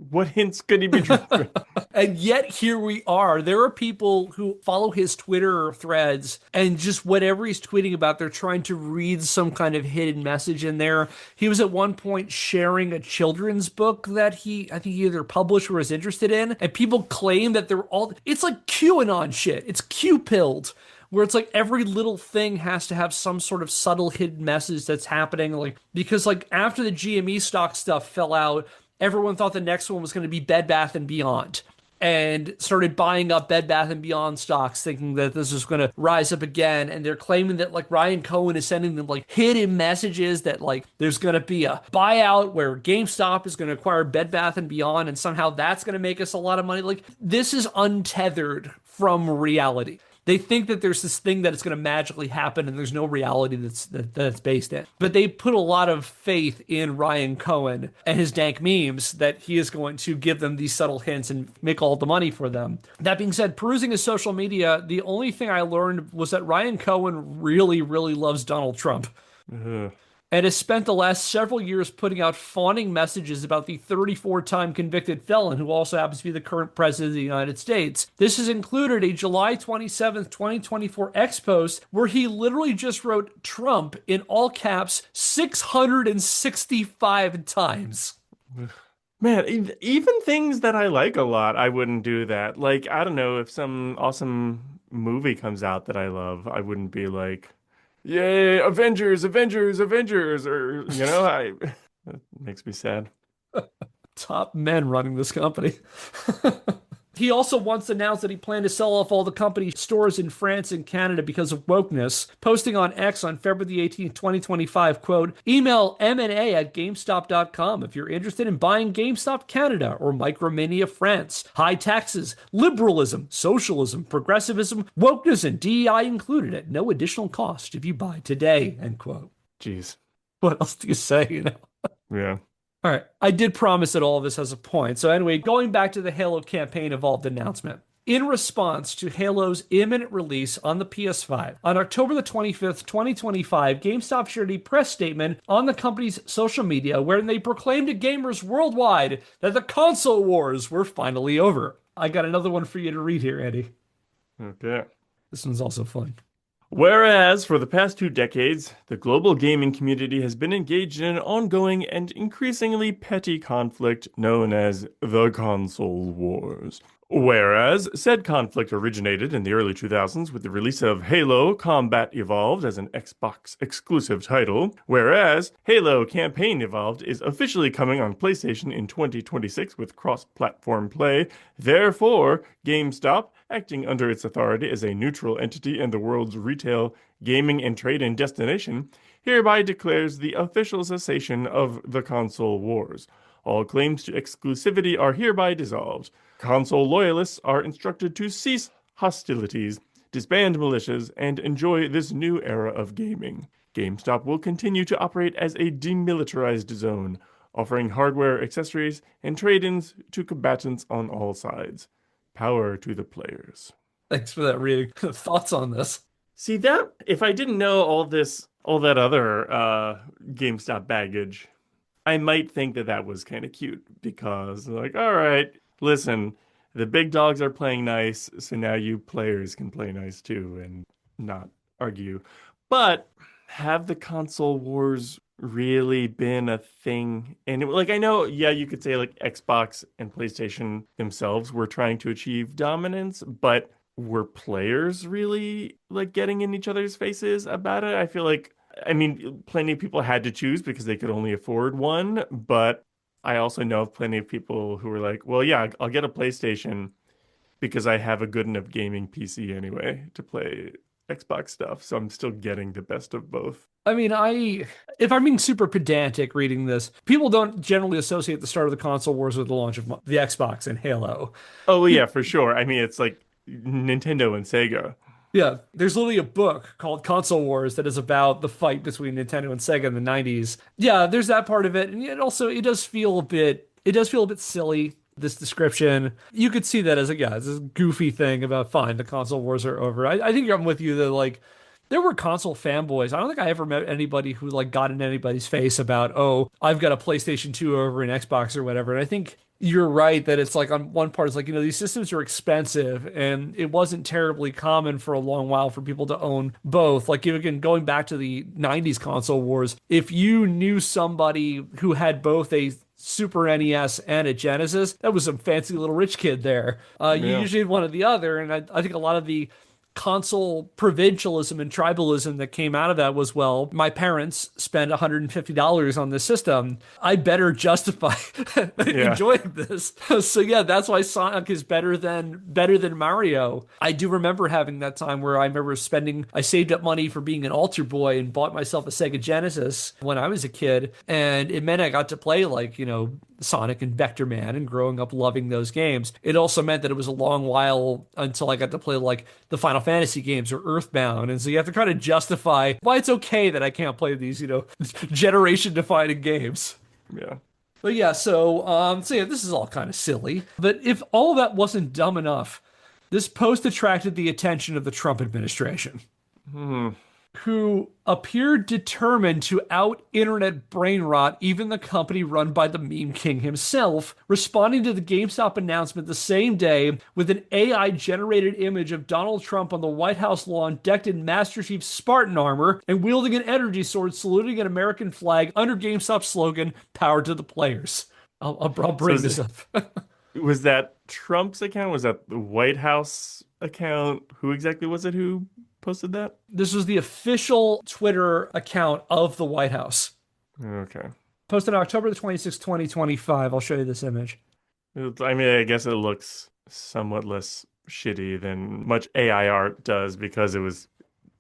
what hints could he be dropping? And yet here we are. There are people who follow his Twitter threads and just whatever he's tweeting about, they're trying to read some kind of hidden message in there. He was at one point sharing a children's book that I think he either published or was interested in. And people claim that it's like QAnon shit. It's Q-pilled, where it's like every little thing has to have some sort of subtle hidden message that's happening. Like, because like after the GME stock stuff fell out, everyone thought the next one was going to be Bed Bath and Beyond, and started buying up Bed Bath and Beyond stocks thinking that this is going to rise up again. And they're claiming that like Ryan Cohen is sending them like hidden messages that like there's going to be a buyout where GameStop is going to acquire Bed Bath and Beyond, and somehow that's going to make us a lot of money. Like, this is untethered from reality. They think that there's this thing that it's going to magically happen and there's no reality that's based in. But they put a lot of faith in Ryan Cohen and his dank memes that he is going to give them these subtle hints and make all the money for them. That being said, perusing his social media, the only thing I learned was that Ryan Cohen really, really loves Donald Trump Ugh. and has spent the last several years putting out fawning messages about the 34-time convicted felon who also happens to be the current president of the United States. This has included a July 27th, 2024 X post where he literally just wrote Trump in all caps 665 times. Man, even things that I like a lot, I wouldn't do that. Like, I don't know, if some awesome movie comes out that I love, I wouldn't be like, "Yay, Avengers, Avengers, Avengers," or that makes me sad. Top men running this company. He also once announced that he planned to sell off all the company's stores in France and Canada because of wokeness, posting on X on February 18th, 2025, quote, email M&A at GameStop.com if you're interested in buying GameStop Canada or Micromania France. High taxes, liberalism, socialism, progressivism, wokeness, and DEI included at no additional cost if you buy today, end quote. Jeez. What else do you say, Yeah. All right. I did promise that all of this has a point. So anyway, going back to the Halo campaign evolved announcement. In response to Halo's imminent release on the PS5, on October the 25th, 2025, GameStop shared a press statement on the company's social media wherein they proclaimed to gamers worldwide that the console wars were finally over. I got another one for you to read here, Eddie. Okay. This one's also fun. Whereas, for the past 2 decades, the global gaming community has been engaged in an ongoing and increasingly petty conflict known as the console wars. Whereas, said conflict originated in the early 2000s with the release of Halo Combat Evolved as an Xbox exclusive title, whereas Halo Campaign Evolved is officially coming on PlayStation in 2026 with cross-platform play, therefore, GameStop, acting under its authority as a neutral entity in the world's retail, gaming, and trade-in destination, hereby declares the official cessation of the console wars. All claims to exclusivity are hereby dissolved. Console loyalists are instructed to cease hostilities, disband militias, and enjoy this new era of gaming. GameStop will continue to operate as a demilitarized zone, offering hardware, accessories, and trade-ins to combatants on all sides. Power to the players. Thanks for that reading. Thoughts on this? See that if I didn't know all that other GameStop baggage, I might think that that was kind of cute because, like, all right, listen, the big dogs are playing nice, so now you players can play nice too and not argue. But have the console wars really been a thing? And like, I know, yeah, you could say like Xbox and PlayStation themselves were trying to achieve dominance, but were players really like getting in each other's faces about it? I feel like, I mean, plenty of people had to choose because they could only afford one, but I also know of plenty of people who were like, well, yeah, I'll get a PlayStation because I have a good enough gaming PC anyway to play Xbox stuff. So I'm still getting the best of both. I mean, if I'm being super pedantic reading this, people don't generally associate the start of the console wars with the launch of the Xbox and Halo. Oh, yeah, for sure. I mean, it's like Nintendo and Sega. Yeah, there's literally a book called Console Wars that is about the fight between Nintendo and Sega in the 90s. Yeah, there's that part of it. And it does feel a bit silly, this description. You could see that as it's a goofy thing about fine, the console wars are over. I think I'm with you that like there were console fanboys. I don't think I ever met anybody who like got in anybody's face about, oh, I've got a PlayStation 2 over an Xbox or whatever. And I think you're right that it's like on one part, it's like, these systems are expensive and it wasn't terribly common for a long while for people to own both. Like, again, going back to the 90s console wars, if you knew somebody who had both a Super NES and a Genesis, that was some fancy little rich kid there. You Yeah. usually had one or the other. And I think a lot of the console provincialism and tribalism that came out of that was, well, my parents spent $150 on this system. I better justify Yeah. enjoying this. So yeah, that's why Sonic is better than Mario. I do remember having that time where I saved up money for being an altar boy and bought myself a Sega Genesis when I was a kid. And it meant I got to play like, Sonic and Vector Man and growing up loving those games. It also meant that it was a long while until I got to play like the Final Fantasy games or Earthbound, and so you have to try to justify why it's okay that I can't play these, generation-defining games. Yeah. But yeah, so yeah, this is all kind of silly. But if all that wasn't dumb enough, this post attracted the attention of the Trump administration, Hmm. who appeared determined to out internet brain rot even the company run by the meme king himself, responding to the GameStop announcement the same day with an AI generated image of Donald Trump on the White House lawn decked in Master Chief's Spartan armor and wielding an energy sword, saluting an American flag under GameStop's slogan, Power to the Players. I'll So bring this up. was that Trump's account? Was that the White House account? Who exactly was it who posted that? This was the official Twitter account of the White House. Okay. Posted on October the 26th, 2025. I'll show you this image. I mean, I guess it looks somewhat less shitty than much AI art does because it was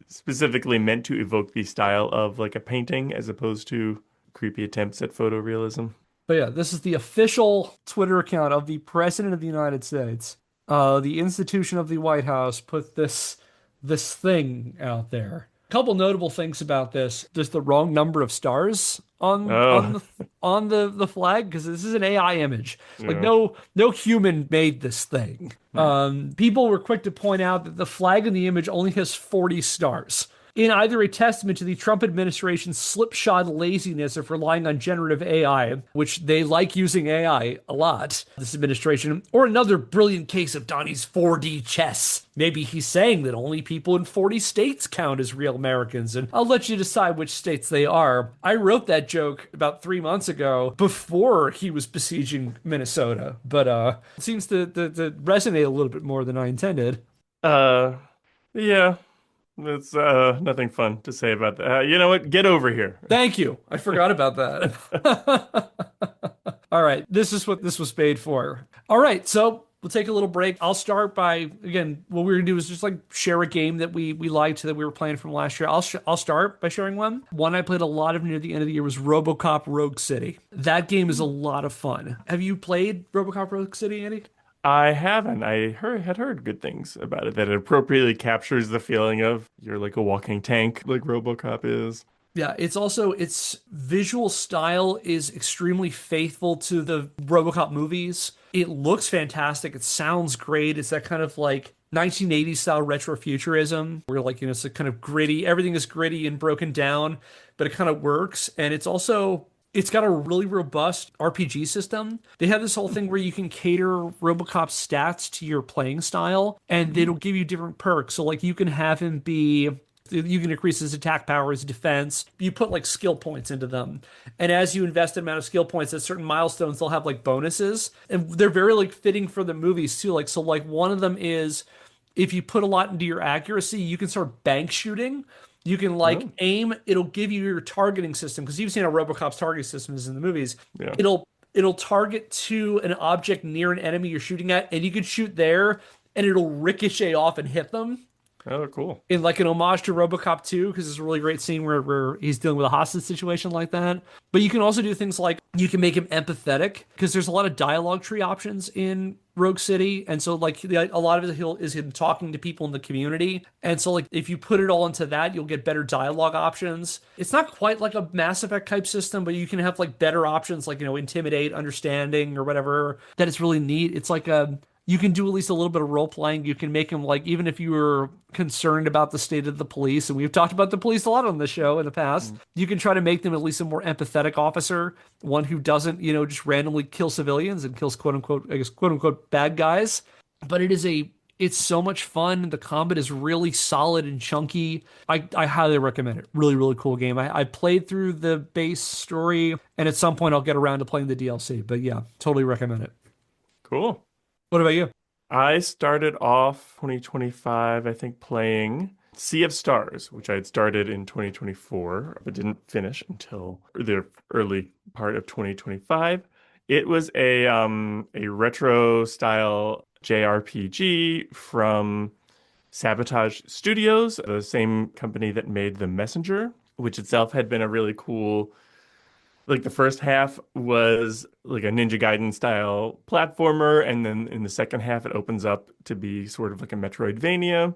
specifically meant to evoke the style of like a painting as opposed to creepy attempts at photorealism. But yeah, this is the official Twitter account of the President of the United States. The institution of the White House put this thing out there. A couple notable things about this. There's the wrong number of stars on Oh, on the on the flag because this is an AI image. Like yeah. no human made this thing. Hmm. People were quick to point out that the flag in the image only has 40 stars, in either a testament to the Trump administration's slipshod laziness of relying on generative AI, which they like using AI a lot, this administration, or another brilliant case of Donnie's 4D chess. Maybe he's saying that only people in 40 states count as real Americans, and I'll let you decide which states they are. I wrote that joke about 3 months ago before he was besieging Minnesota, but it seems to resonate a little bit more than I intended. Uh, yeah. It's nothing fun to say about that. You know what? Get over here. Thank you. I forgot about that. All right. This is what this was made for. All right. So we'll take a little break. I'll start by, again, what we're going to do is just like share a game that we liked that we were playing from last year. I'll start by sharing one. One I played a lot of near the end of the year was RoboCop Rogue City. That game is a lot of fun. Have you played RoboCop Rogue City, Andy? I haven't. Had heard good things about it, that it appropriately captures the feeling of you're like a walking tank, like RoboCop is. Yeah, it's also its visual style is extremely faithful to the RoboCop movies. It looks fantastic. It sounds great. It's that kind of like 1980s style retrofuturism where like, it's a kind of gritty, everything is gritty and broken down, but it kind of works. And it's got a really robust RPG system. They have this whole thing where you can cater RoboCop's stats to your playing style, and it'll give you different perks. So like you can increase his attack power, his defense. You put like skill points into them. And as you invest an amount of skill points at certain milestones, they'll have like bonuses. And they're very like fitting for the movies too. Like, so like one of them is if you put a lot into your accuracy, you can start bank shooting. You can like Oh, aim, it'll give you your targeting system because you've seen how RoboCop's targeting system is in the movies. yeah. It'll target to an object near an enemy you're shooting at, and you can shoot there and it'll ricochet off and hit them Oh, cool. in like an homage to RoboCop 2 because it's a really great scene where he's dealing with a hostage situation like that. But you can also do things like you can make him empathetic because there's a lot of dialogue tree options in Rogue City, and so like a lot of it is him talking to people in the community. And so like if you put it all into that, you'll get better dialogue options. It's not quite like a Mass Effect type system, but you can have like better options like intimidate, understanding, or whatever. That is really neat. It's like a you can do at least a little bit of role playing. You can make him like, even if you were concerned about the state of the police, and we've talked about the police a lot on the show in the past, Mm. you can try to make them at least a more empathetic officer, one who doesn't, just randomly kill civilians and kills quote unquote, I guess, quote unquote bad guys. But it's so much fun. The combat is really solid and chunky. I highly recommend it. Really, really cool game. I played through the base story, and at some point I'll get around to playing the DLC. But yeah, totally recommend it. Cool. What about you? I started off 2025, I think, playing Sea of Stars, which I had started in 2024, but didn't finish until the early part of 2025. It was a retro style JRPG from Sabotage Studios, the same company that made The Messenger, which itself had been a really cool, like the first half was like a Ninja Gaiden style platformer, and then in the second half it opens up to be sort of like a Metroidvania.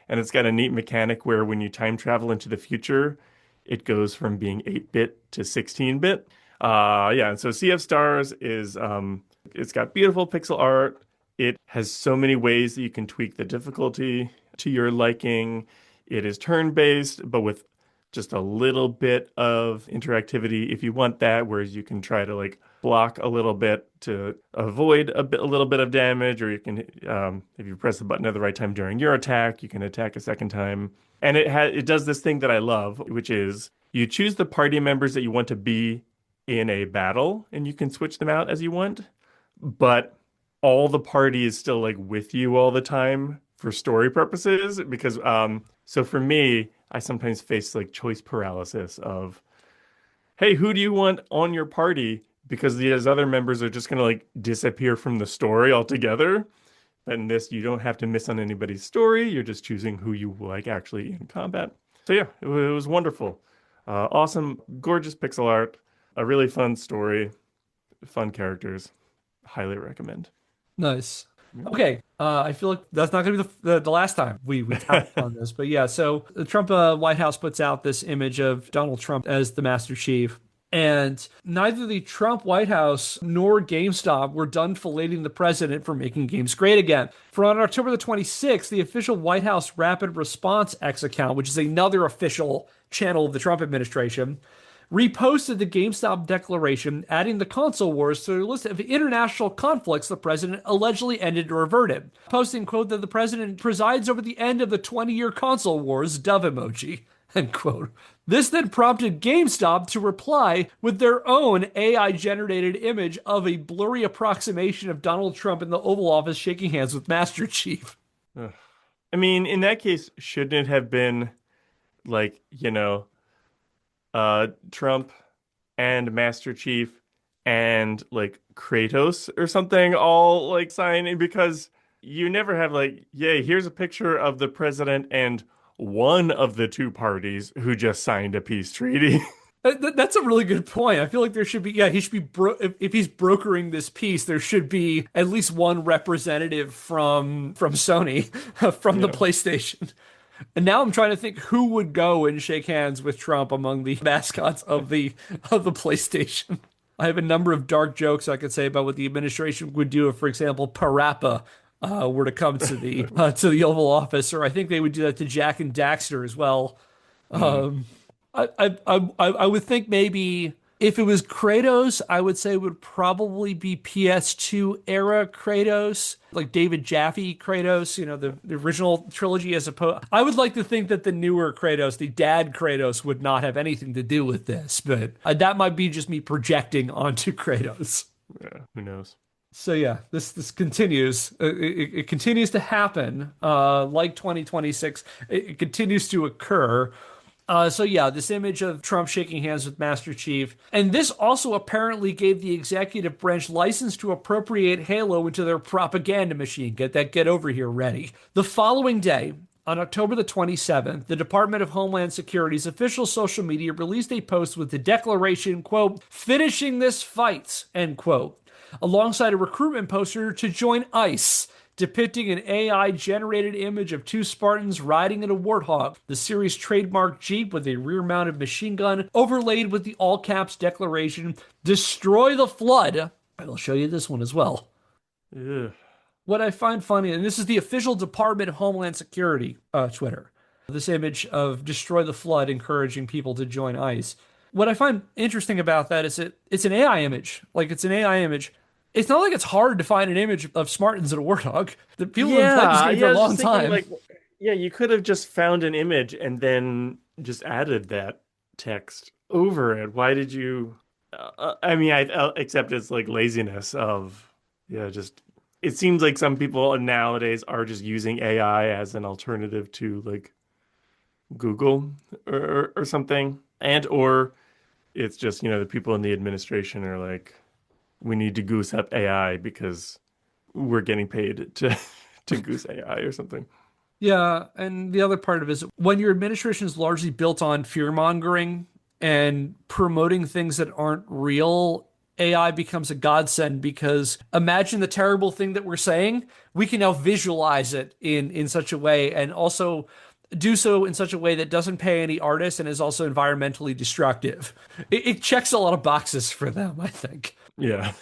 And it's got a neat mechanic where when you time travel into the future, it goes from being 8-bit to 16-bit. Yeah, and so Sea of Stars is it's got beautiful pixel art. It has so many ways that you can tweak the difficulty to your liking. It is turn-based, but with just a little bit of interactivity if you want that, whereas you can try to like block a little bit to avoid a little bit of damage, or you can, if you press the button at the right time during your attack, you can attack a second time. And it does this thing that I love, which is you choose the party members that you want to be in a battle, and you can switch them out as you want, but all the party is still like with you all the time for story purposes because so for me, I sometimes face like choice paralysis of, hey, who do you want on your party? Because these other members are just gonna like disappear from the story altogether. But in this, you don't have to miss on anybody's story. You're just choosing who you like actually in combat. So yeah, it was wonderful. Awesome, gorgeous pixel art, a really fun story, fun characters. Highly recommend. Nice. Okay, I feel like that's not going to be the last time we tap on this, but yeah. So the Trump White House puts out this image of Donald Trump as the Master Chief, and neither the Trump White House nor GameStop were done filleting the president for making games great again. For on October the 26th, the official White House Rapid Response X account, which is another official channel of the Trump administration, reposted the GameStop declaration, adding the console wars to their list of international conflicts the president allegedly ended or averted, posting, quote, that the president presides over the end of the 20-year console wars, dove emoji, end quote. This then prompted GameStop to reply with their own AI-generated image of a blurry approximation of Donald Trump in the Oval Office shaking hands with Master Chief. Ugh. I mean, in that case, shouldn't it have been like, Trump and Master Chief and like Kratos or something all like signing because you never have like, yay, here's a picture of the president and one of the two parties who just signed a peace treaty. That's a really good point. I feel like there should be, yeah, he should be, if he's brokering this peace, there should be at least one representative from Sony, from the Yeah. PlayStation. And now I'm trying to think who would go and shake hands with Trump among the mascots of the PlayStation. I have a number of dark jokes I could say about what the administration would do if, for example, Parappa were to come to the Oval Office, or I think they would do that to Jack and Daxter as well. Mm. Um, I would think maybe if it was Kratos, I would say it would probably be PS2 era Kratos, like David Jaffe Kratos, the original trilogy as opposed. I would like to think that the newer Kratos, the dad Kratos, would not have anything to do with this, but that might be just me projecting onto Kratos. Yeah, who knows? So yeah, this continues. It continues to happen. Like 2026, it continues to occur. So yeah, this image of Trump shaking hands with Master Chief. And this also apparently gave the executive branch license to appropriate Halo into their propaganda machine. Get over here ready. The following day, on October the 27th, the Department of Homeland Security's official social media released a post with the declaration, quote, finishing this fight, end quote, alongside a recruitment poster to join ICE, depicting an AI-generated image of two Spartans riding in a Warthog, the series' trademark Jeep with a rear-mounted machine gun, overlaid with the all-caps declaration, destroy the flood. I'll show you this one as well. Ugh. What I find funny, and this is the official Department of Homeland Security Twitter, this image of destroy the flood encouraging people to join ICE. What I find interesting about that is it's an AI image. Like, it's an AI image. It's not like it's hard to find an image of Spartans in a Warthog. The people have played this game for I a was long just thinking time. like, yeah, you could have just found an image and then just added that text over it. Why did you? I mean, I accept it's like laziness of, yeah, just it seems like some people nowadays are just using AI as an alternative to like Google or something, and or it's just, the people in the administration are like, we need to goose up AI because we're getting paid to to goose AI or something. Yeah, and the other part of it is when your administration is largely built on fear mongering and promoting things that aren't real, AI becomes a godsend because imagine the terrible thing that we're saying. We can now visualize it in such a way and also do so in such a way that doesn't pay any artists and is also environmentally destructive. It checks a lot of boxes for them, I think. Yeah.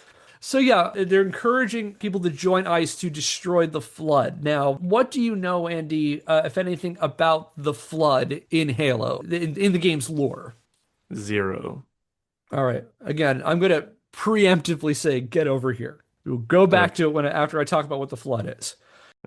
So yeah, they're encouraging people to join ICE to destroy the flood. Now, what do you know, Andy, if anything, about the flood in Halo, in the game's lore? Zero. All right. Again, I'm going to preemptively say, get over here. We'll go back Okay. to it after I talk about what the flood is.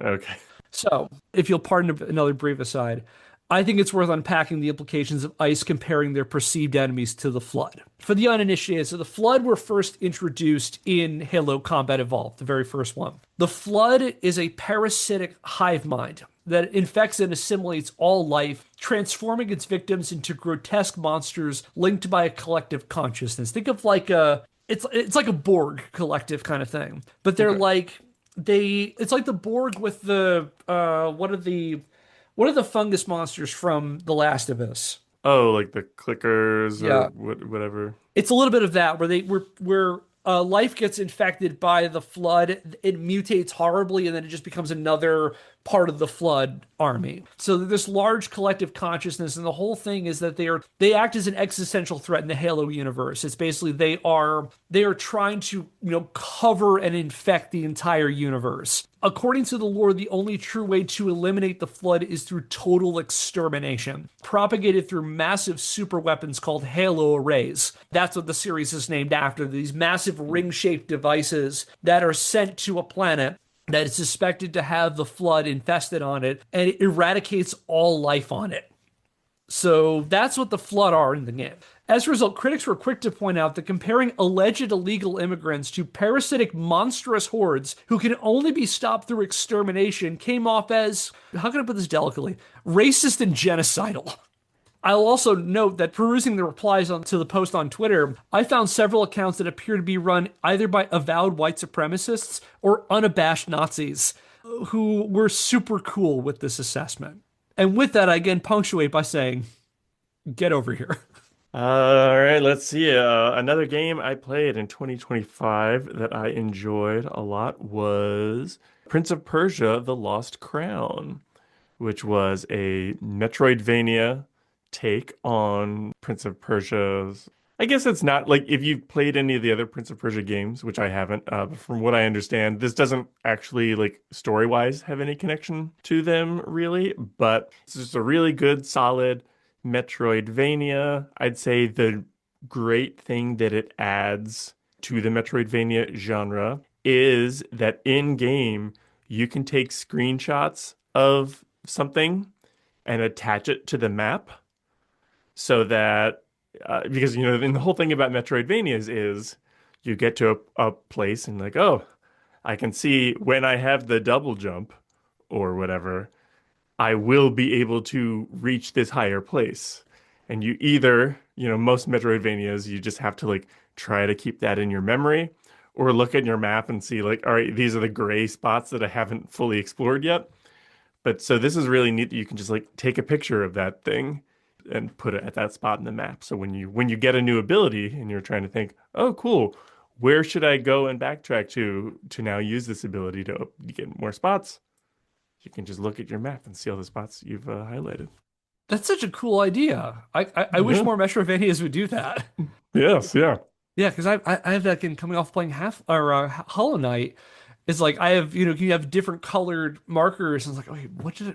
Okay. So, if you'll pardon another brief aside, I think it's worth unpacking the implications of ICE comparing their perceived enemies to the Flood. For the uninitiated, so the Flood were first introduced in Halo Combat Evolved, the very first one. The Flood is a parasitic hive mind that infects and assimilates all life, transforming its victims into grotesque monsters linked by a collective consciousness. Think of like a it's like a Borg collective kind of thing, but they're Okay. like it's like the Borg with the what are the fungus monsters from The Last of Us? Oh, like the clickers or Yeah, whatever. it's a little bit of that where life gets infected by the flood, it mutates horribly, and then it just becomes another part of the flood army. So this large collective consciousness, and the whole thing is that they act as an existential threat in the Halo universe. It's basically they are trying to cover and infect the entire universe. According to the lore, the only true way to eliminate the flood is through total extermination, propagated through massive super weapons called Halo arrays. That's what the series is named after, these massive ring-shaped devices that are sent to a planet that is suspected to have the flood infested on it, and it eradicates all life on it. So that's what the Flood are in the game. As a result, critics were quick to point out that comparing alleged illegal immigrants to parasitic monstrous hordes who can only be stopped through extermination came off as, how can I put this delicately, racist and genocidal. I'll also note that perusing the replies to the post on Twitter, I found several accounts that appear to be run either by avowed white supremacists or unabashed Nazis who were super cool with this assessment. And with that, I again punctuate by saying, get over here. All right, let's see. Another game I played in 2025 that I enjoyed a lot was Prince of Persia: The Lost Crown, which was a Metroidvania take on Prince of Persia's. I guess it's not like if you've played any of the other Prince of Persia games, which I haven't, but from what I understand, this doesn't actually like story-wise have any connection to them really, but it's just a really good, solid Metroidvania. I'd say the great thing that it adds to the Metroidvania genre is that in game you can take screenshots of something and attach it to the map so that because and the whole thing about Metroidvanias is you get to a place and like, oh, I can see when I have the double jump or whatever, I will be able to reach this higher place. And you either, most Metroidvanias, you just have to like try to keep that in your memory or look at your map and see like, all right, these are the gray spots that I haven't fully explored yet. But so this is really neat that you can just like take a picture of that thing and put it at that spot in the map. So when you get a new ability and you're trying to think, oh, cool, where should I go and backtrack to now use this ability to get more spots? You can just look at your map and see all the spots you've highlighted. That's such a cool idea. I wish Yeah. more Metroidvanias would do that. Yes. Yeah. Yeah, because I have that game coming off playing half or Hollow Knight. It's like I have you have different colored markers and it's like, okay,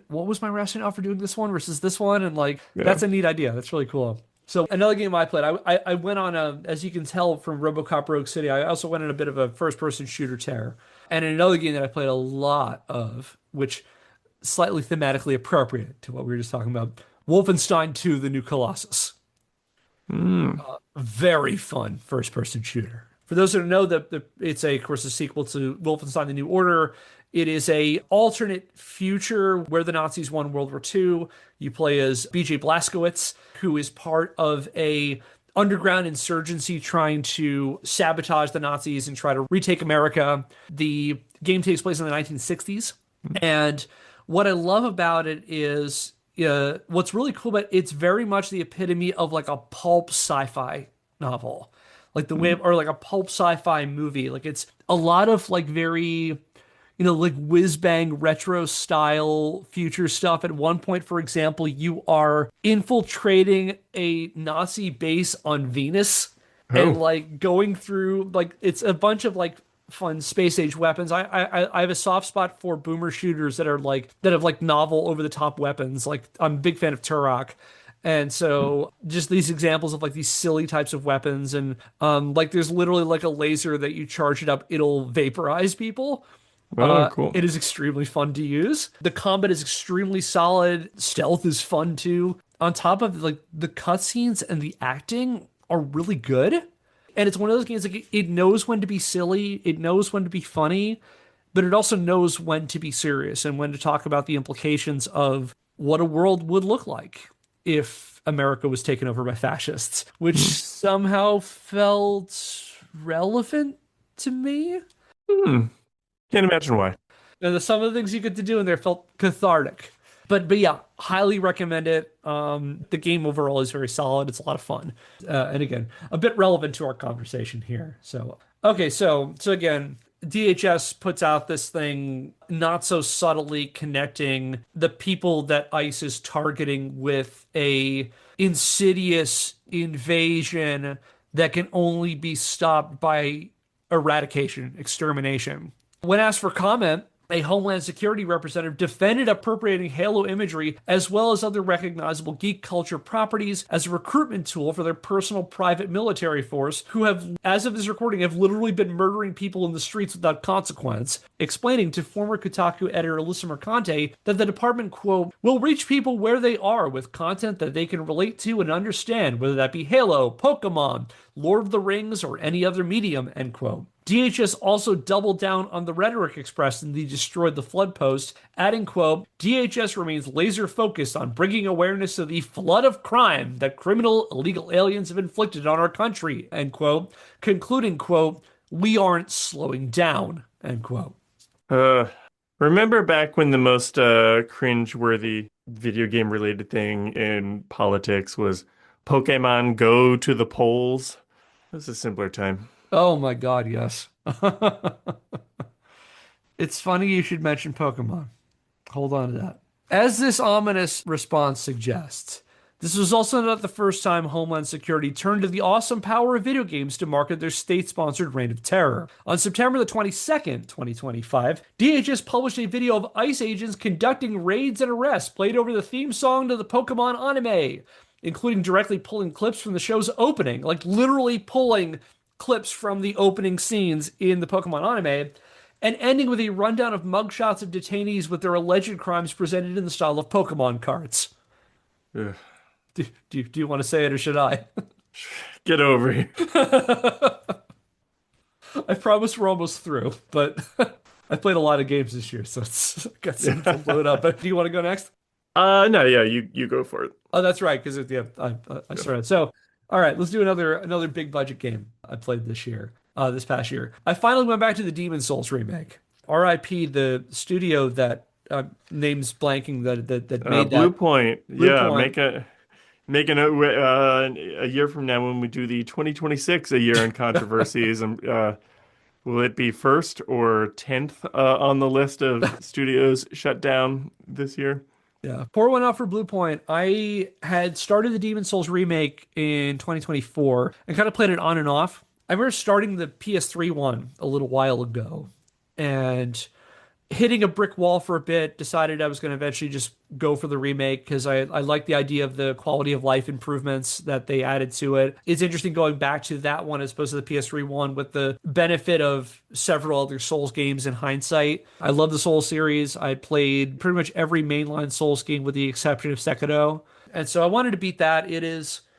what was my rationale for doing this one versus this one? And like Yeah. that's a neat idea. That's really cool. So another game I played, I went on as you can tell from RoboCop Rogue City, I also went on a bit of a first person shooter tear. And another game that I played a lot of, which slightly thematically appropriate to what we were just talking about, Wolfenstein 2: The New Colossus. Mm. Very fun first person shooter. For those who don't know, it's of course a sequel to Wolfenstein: The New Order. It is a alternate future where the Nazis won World War II. You play as BJ Blazkowicz, who is part of a underground insurgency trying to sabotage the Nazis and try to retake America. The game takes place in the 1960s. And what I love about it is what's really cool about it, it's very much the epitome of like a pulp sci-fi novel. like the way, or like a pulp sci-fi movie. Like it's a lot of like very, like whiz bang retro style future stuff. At one point, for example, you are infiltrating a Nazi base on Venus and Oh, like going through like it's a bunch of like fun space age weapons. I have a soft spot for boomer shooters that have like novel over the top weapons. Like I'm a big fan of Turok. And so just these examples of like these silly types of weapons and like there's literally like a laser that you charge it up, it'll vaporize people. oh, cool. It is extremely fun to use. The combat is extremely solid. Stealth is fun too. On top of like the cutscenes and the acting are really good. And it's one of those games like it knows when to be silly, it knows when to be funny, but it also knows when to be serious and when to talk about the implications of what a world would look like if America was taken over by fascists, which Hmm. somehow felt relevant to me. Hmm. Can't imagine why. And some of the things you get to do in there felt cathartic. But yeah, highly recommend it. The game overall is very solid. It's a lot of fun, and again, a bit relevant to our conversation here. So okay, so again, DHS puts out this thing not so subtly connecting the people that ICE is targeting with a insidious invasion that can only be stopped by eradication, extermination. When asked for comment, a Homeland Security representative defended appropriating Halo imagery as well as other recognizable geek culture properties as a recruitment tool for their personal private military force, who have, as of this recording, have literally been murdering people in the streets without consequence, explaining to former Kotaku editor Alyssa Mercante that the department, quote, will reach people where they are with content that they can relate to and understand, whether that be Halo, Pokemon, Lord of the Rings, or any other medium, end quote. DHS also doubled down on the rhetoric expressed in the Destroyed the Flood post, adding, quote, DHS remains laser focused on bringing awareness of the flood of crime that criminal illegal aliens have inflicted on our country, end quote, concluding, quote, we aren't slowing down, end quote. Uh, remember back when the most cringe-worthy video game related thing in politics was Pokemon Go to the polls? It was a simpler time. Oh my God, yes. It's funny you should mention Pokemon. Hold on to that. As this ominous response suggests, this was also not the first time Homeland Security turned to the awesome power of video games to market their state-sponsored reign of terror. On September the 22nd, 2025, DHS published a video of ICE agents conducting raids and arrests played over the theme song to the Pokemon anime, including directly pulling clips from the show's opening, like literally pulling clips from the opening scenes in the Pokemon anime, and ending with a rundown of mugshots of detainees with their alleged crimes presented in the style of Pokemon cards. Ugh. Do you want to say it or should I? Get over here. I promise we're almost through, but I played a lot of games this year, so it's got some to load up. But do you want to go next? No, yeah, you go for it. Oh, that's right, because yeah, I started. So, all right, let's do another big budget game I played this past year. I finally went back to the Demon Souls remake. R.I.P. the studio that name's blanking that made Blue that. Point. Blue Yeah, Point. make a year from now when we do the 2026 a year in controversies. Will it be first or 10th on the list of studios shut down this year? Yeah, pour one out for Blue Point. I had started the Demon Souls remake in 2024 and kind of played it on and off. I remember starting the PS3 one a little while ago and hitting a brick wall for a bit, decided I was going to eventually just go for the remake because I like the idea of the quality of life improvements that they added to it. It's interesting going back to that one as opposed to the PS3 one with the benefit of several other Souls games in hindsight. I love the Souls series. I played pretty much every mainline Souls game with the exception of Sekiro. And so I wanted to beat that.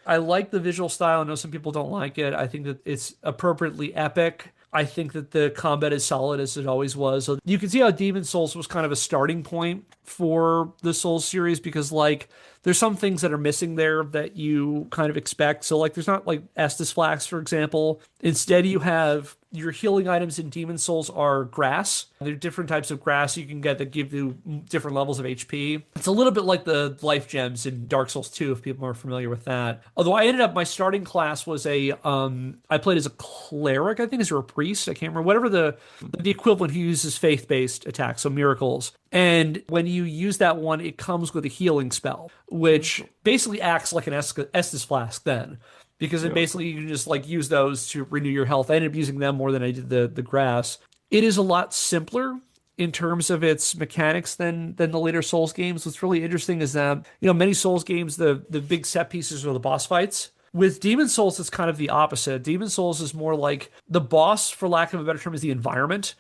I like the visual style. I know some people don't like it. I think that it's appropriately epic. I think that the combat is solid as it always was. So you can see how Demon Souls was kind of a starting point for the Souls series because like there's some things that are missing there that you kind of expect. So like there's not like Estus Flax, for example. Instead, you have your healing items in Demon Souls are grass. There are different types of grass you can get that give you different levels of HP. It's a little bit like the life gems in Dark Souls 2, if people are familiar with that. Although I ended up my starting class was a I played as a cleric, I think, as or a priest. I can't remember whatever the equivalent who uses faith-based attacks, so miracles. And when you use that one, it comes with a healing spell, which basically acts like an Estus flask then. Because it Yeah. basically you can just like use those to renew your health. I ended up using them more than I did the grass. It is a lot simpler in terms of its mechanics than the later Souls games. What's really interesting is that, many Souls games, the big set pieces are the boss fights. With Demon Souls, it's kind of the opposite. Demon Souls is more like the boss, for lack of a better term, is the environment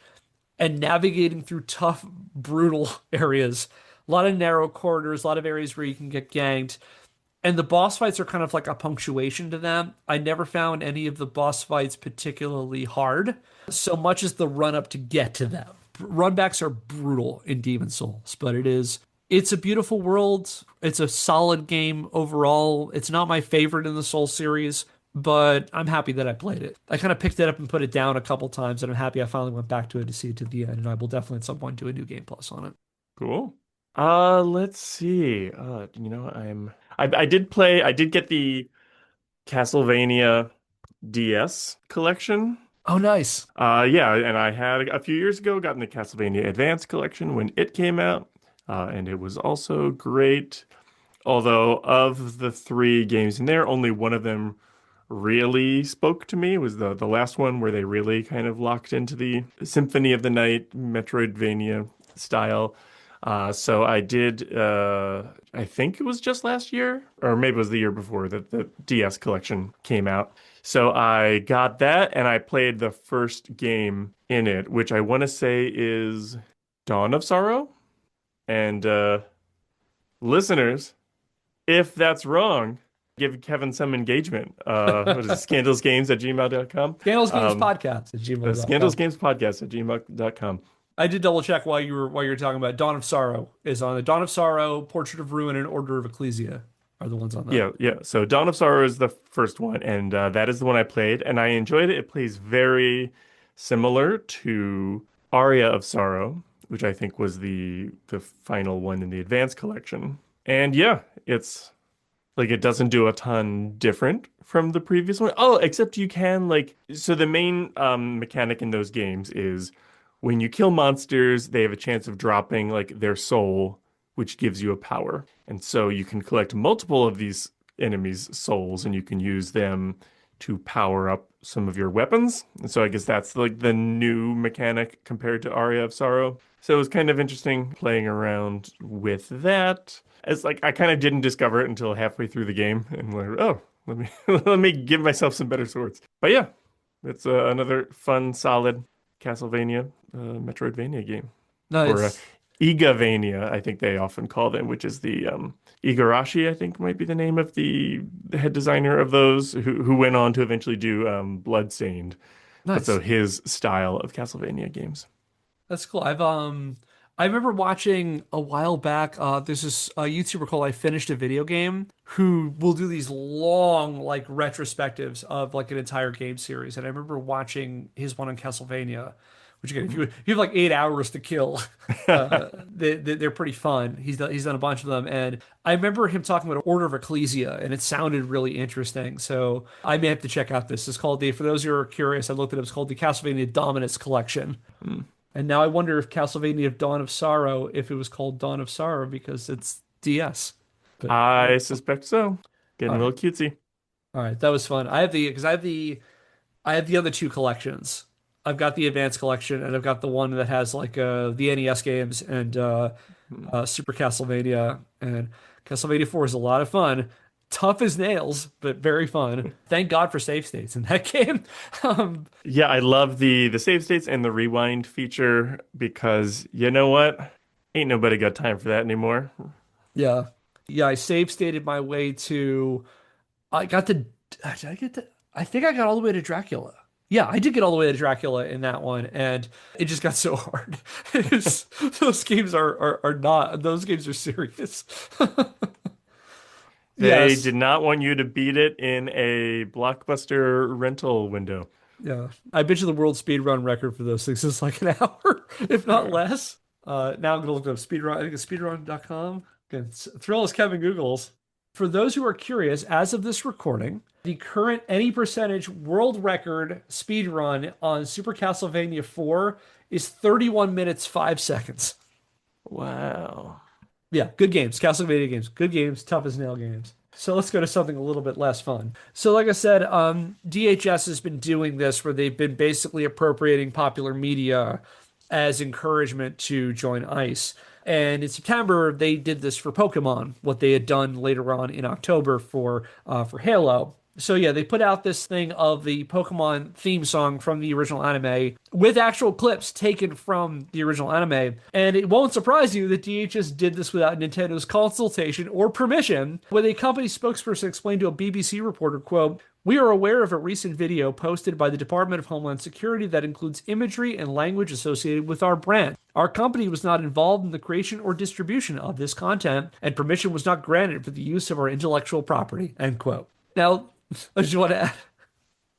and navigating through tough, brutal areas. A lot of narrow corridors, a lot of areas where you can get ganked. And the boss fights are kind of like a punctuation to them. I never found any of the boss fights particularly hard, so much as the run up to get to them. Runbacks are brutal in Demon Souls, but it's a beautiful world. It's a solid game overall. It's not my favorite in the Souls series, but I'm happy that I played it. I kind of picked it up and put it down a couple times, and I'm happy I finally went back to it to see it to the end. And I will definitely at some point do a new Game Plus on it. Cool. Let's see. I did get the Castlevania DS collection. Oh, nice. Yeah, and I had a few years ago gotten the Castlevania Advance collection when it came out, and it was also great. Although of the three games in there, only one of them really spoke to me. It was the last one where they really kind of locked into the Symphony of the Night Metroidvania style. So I did, I think it was just last year, or maybe it was the year before that the DS collection came out. So I got that and I played the first game in it, which I want to say is Dawn of Sorrow. And listeners, if that's wrong, give Kevin some engagement. What is it? Scandalsgames at gmail.com. Scandals Games Um, Podcast at Scandals gmail.com. Games Podcast at gmail.com. I did double check while you were talking about Dawn of Sorrow is on it. Dawn of Sorrow, Portrait of Ruin, and Order of Ecclesia are the ones on that. Yeah, yeah. So Dawn of Sorrow is the first one, and that is the one I played, and I enjoyed it. It plays very similar to Aria of Sorrow, which I think was the final one in the Advanced Collection. And yeah, it's like it doesn't do a ton different from the previous one. Oh, except you can like so the main mechanic in those games is when you kill monsters, they have a chance of dropping like their soul, which gives you a power. And so you can collect multiple of these enemies' souls and you can use them to power up some of your weapons. And so I guess that's like the new mechanic compared to Aria of Sorrow. So it was kind of interesting playing around with that. It's like I kind of didn't discover it until halfway through the game and like, oh, let me let me give myself some better swords. But yeah, it's another fun, solid Castlevania, Metroidvania game. No, Or it's Igavania, I think they often call them, which is the Igarashi, I think might be the name of the head designer of those, who went on to eventually do Bloodstained. But so nice. his style of Castlevania games. That's cool. I remember watching a while back. There's this YouTuber called I Finished a Video Game who will do these long like retrospectives of like an entire game series, and I remember watching his one on Castlevania. Which again, if you have like 8 hours to kill, they're pretty fun. He's done a bunch of them, and I remember him talking about Order of Ecclesia, and it sounded really interesting. So I may have to check out this. It's called for those who are curious, I looked it up. It's called the Castlevania Dominus Collection. Hmm. And now I wonder if Castlevania Dawn of Sorrow, if it was called Dawn of Sorrow because it's DS. But I suspect so. Getting all a right, little cutesy. all right, that was fun. I have the other two collections. I've got the Advanced Collection, and I've got the one that has like the NES games and Hmm. Super Castlevania. And Castlevania 4 is a lot of fun. Tough as nails, but very fun. Thank God for save states in that game. Um, Yeah, I love the save states and the rewind feature because you know what? Ain't nobody got time for that anymore. yeah. Yeah, I save stated my way to I got to did I get to I think I got all the way to Dracula. Yeah, I did get all the way to Dracula in that one, and it just got so hard. It's- those games are not, those games are serious. They Yes. did not want you to beat it in a Blockbuster rental window. Yeah. I bet you the world speed run record for those things is like an hour, if not Uh, less. Now I'm gonna look up speedrun. I think it's speedrun.com. Again, thrill as Kevin Googles. For those who are curious, as of this recording, the current any percentage world record speed run on Super Castlevania 4 is 31 minutes 5 seconds. wow. Yeah, good games. Castlevania games. Good games. Tough as nail games. So let's go to something a little bit less fun. So, like I said, DHS has been doing this where they've been basically appropriating popular media as encouragement to join ICE. And in September, they did this for Pokemon, what they had done later on in October for Halo. So yeah, they put out this thing of the Pokemon theme song from the original anime with actual clips taken from the original anime. And it won't surprise you that DHS did this without Nintendo's consultation or permission. When a company spokesperson explained to a BBC reporter, quote, "We are aware of a recent video posted by the Department of Homeland Security that includes imagery and language associated with our brand. Our company was not involved in the creation or distribution of this content, and permission was not granted for the use of our intellectual property." End quote. Now, I just want to add.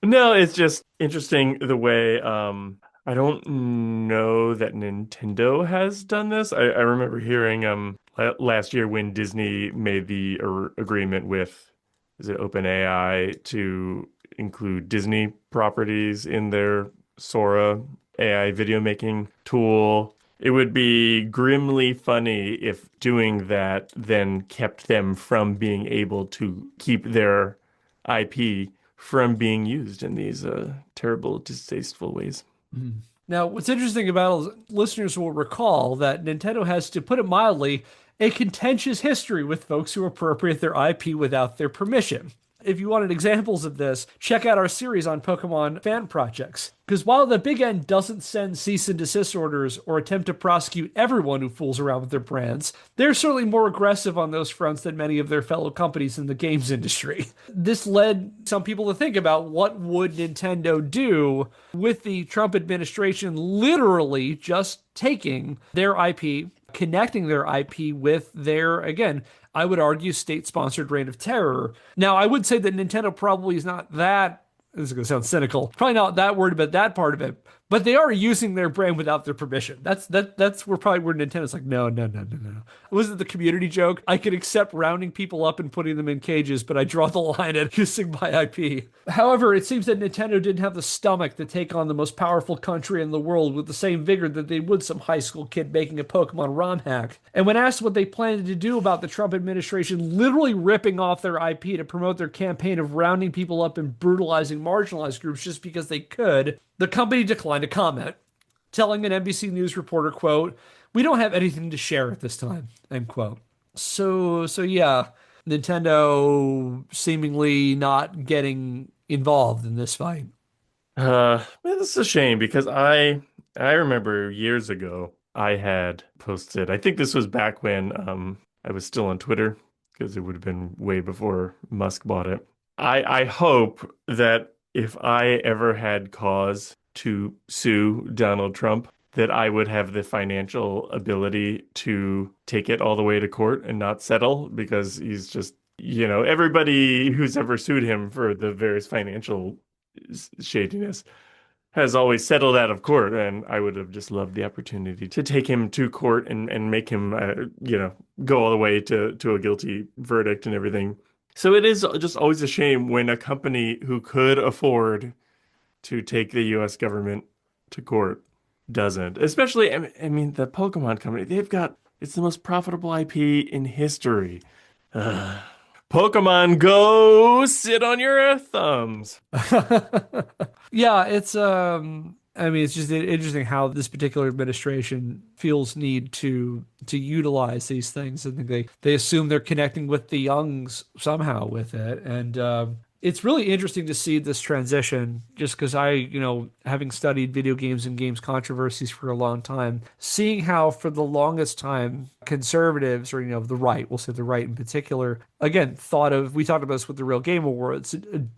No, it's just interesting the way I don't know that Nintendo has done this. I remember hearing last year when Disney made the agreement with, is it OpenAI, to include Disney properties in their Sora AI video making tool. It would be grimly funny if doing that then kept them from being able to keep their IP from being used in these terrible, distasteful ways. Now, what's interesting about it is listeners will recall that Nintendo has, to put it mildly, a contentious history with folks who appropriate their IP without their permission. If you wanted examples of this, check out our series on Pokemon fan projects. Because while the Big N doesn't send cease and desist orders or attempt to prosecute everyone who fools around with their brands, they're certainly more aggressive on those fronts than many of their fellow companies in the games industry. This led some people to think about what would Nintendo do with the Trump administration literally just taking their IP, connecting their IP with their, again, I would argue, state sponsored reign of terror. Now, I would say that Nintendo probably is not that, this is going to sound cynical, probably not that worried about that part of it, but they are using their brand without their permission. That's where probably where Nintendo's like, no, no, no, no, no. Was it the community joke? I could accept rounding people up and putting them in cages, but I draw the line at using my IP. However, it seems that Nintendo didn't have the stomach to take on the most powerful country in the world with the same vigor that they would some high school kid making a Pokemon ROM hack. And when asked what they planned to do about the Trump administration literally ripping off their IP to promote their campaign of rounding people up and brutalizing marginalized groups just because they could, the company declined to comment, telling an NBC News reporter, quote, "We don't have anything to share at this time," end quote. So yeah, Nintendo seemingly not getting involved in this fight. Man, this is a shame because I remember years ago I had posted. I think this was back when I was still on Twitter because it would have been way before Musk bought it. I hope that if I ever had cause to sue Donald Trump, that I would have the financial ability to take it all the way to court and not settle because he's just, everybody who's ever sued him for the various financial shadiness has always settled out of court, and I would have just loved the opportunity to take him to court and make him, go all the way to a guilty verdict and everything. So it is just always a shame when a company who could afford to take the U.S. government to court doesn't. Especially, I mean, the Pokemon company, it's the most profitable IP in history. Ugh. Pokemon Go, sit on your thumbs. Yeah, it's I mean, it's just interesting how this particular administration feels need to utilize these things. I think they assume they're connecting with the youngs somehow with it, and it's really interesting to see this transition just because having studied video games and games controversies for a long time, seeing how for the longest time conservatives or, the right, we'll say the right in particular, again, we talked about this with the Real Game Awards,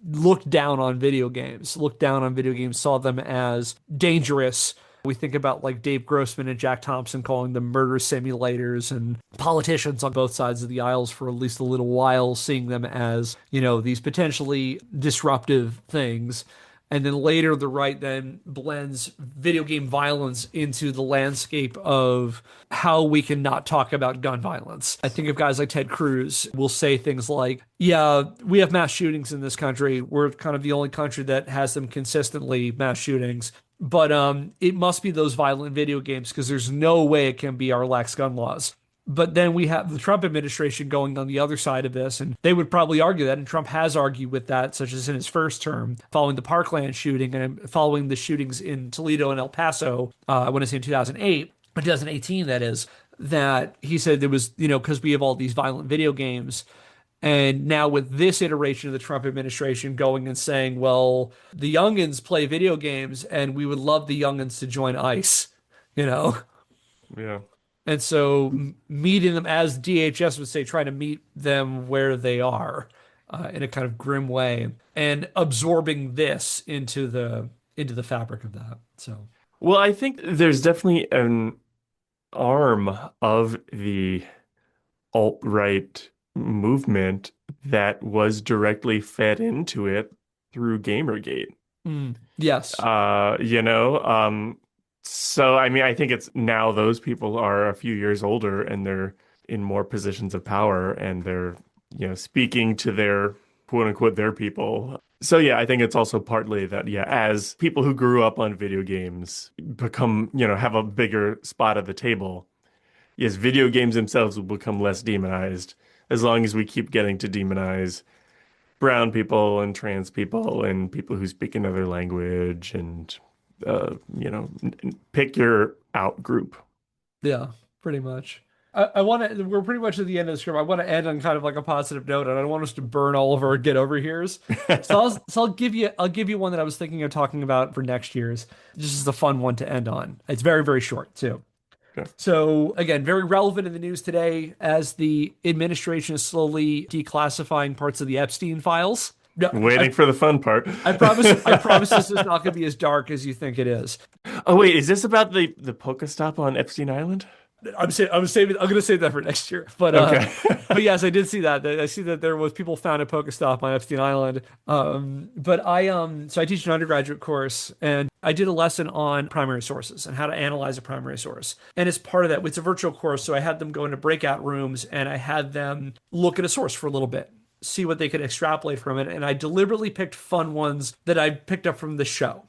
looked down on video games, saw them as dangerous. We think about like Dave Grossman and Jack Thompson calling them murder simulators, and politicians on both sides of the aisles for at least a little while seeing them as, these potentially disruptive things. And then later, the right then blends video game violence into the landscape of how we can not talk about gun violence. I think of guys like Ted Cruz will say things like, yeah, we have mass shootings in this country. We're kind of the only country that has them consistently, mass shootings. But it must be those violent video games because there's no way it can be our lax gun laws. But then we have the Trump administration going on the other side of this, and they would probably argue that, and Trump has argued with that, such as in his first term, following the Parkland shooting and following the shootings in Toledo and El Paso, I want to say in 2008, 2018, that is, that he said there was, because we have all these violent video games. And now with this iteration of the Trump administration going and saying, well, the youngins play video games and we would love the youngins to join ICE, Yeah. And so meeting them, as DHS would say, trying to meet them where they are in a kind of grim way and absorbing this into the fabric of that. So, Well, I think there's definitely an arm of the alt-right movement that was directly fed into it through Gamergate. yes. So I mean, I think it's now those people are a few years older and they're in more positions of power and they're, speaking to their quote unquote their people. So yeah, I think it's also partly that, yeah, as people who grew up on video games become, have a bigger spot at the table, yes, video games themselves will become less demonized as long as we keep getting to demonize brown people and trans people and people who speak another language and, pick your out group. Yeah, pretty much. I want to. We're pretty much at the end of the script. I want to end on kind of like a positive note, and I don't want us to burn all of our get over here's. So I'll give you one that I was thinking of talking about for next year's. This is a fun one to end on. It's very, very short too. Okay. So again, very relevant in the news today as the administration is slowly declassifying parts of the Epstein files. No, Waiting for the fun part. I promise this is not going to be as dark as you think it is. Oh wait, is this about the Pokestop on Epstein Island? I'm going to save that for next year. But Okay. but yes, I did see that. I see that there was people found a Pokestop on Epstein Island. But so I teach an undergraduate course, and I did a lesson on primary sources and how to analyze a primary source. And as part of that, it's a virtual course, so I had them go into breakout rooms and I had them look at a source for a little bit, see what they could extrapolate from it. And I deliberately picked fun ones that I picked up from the show.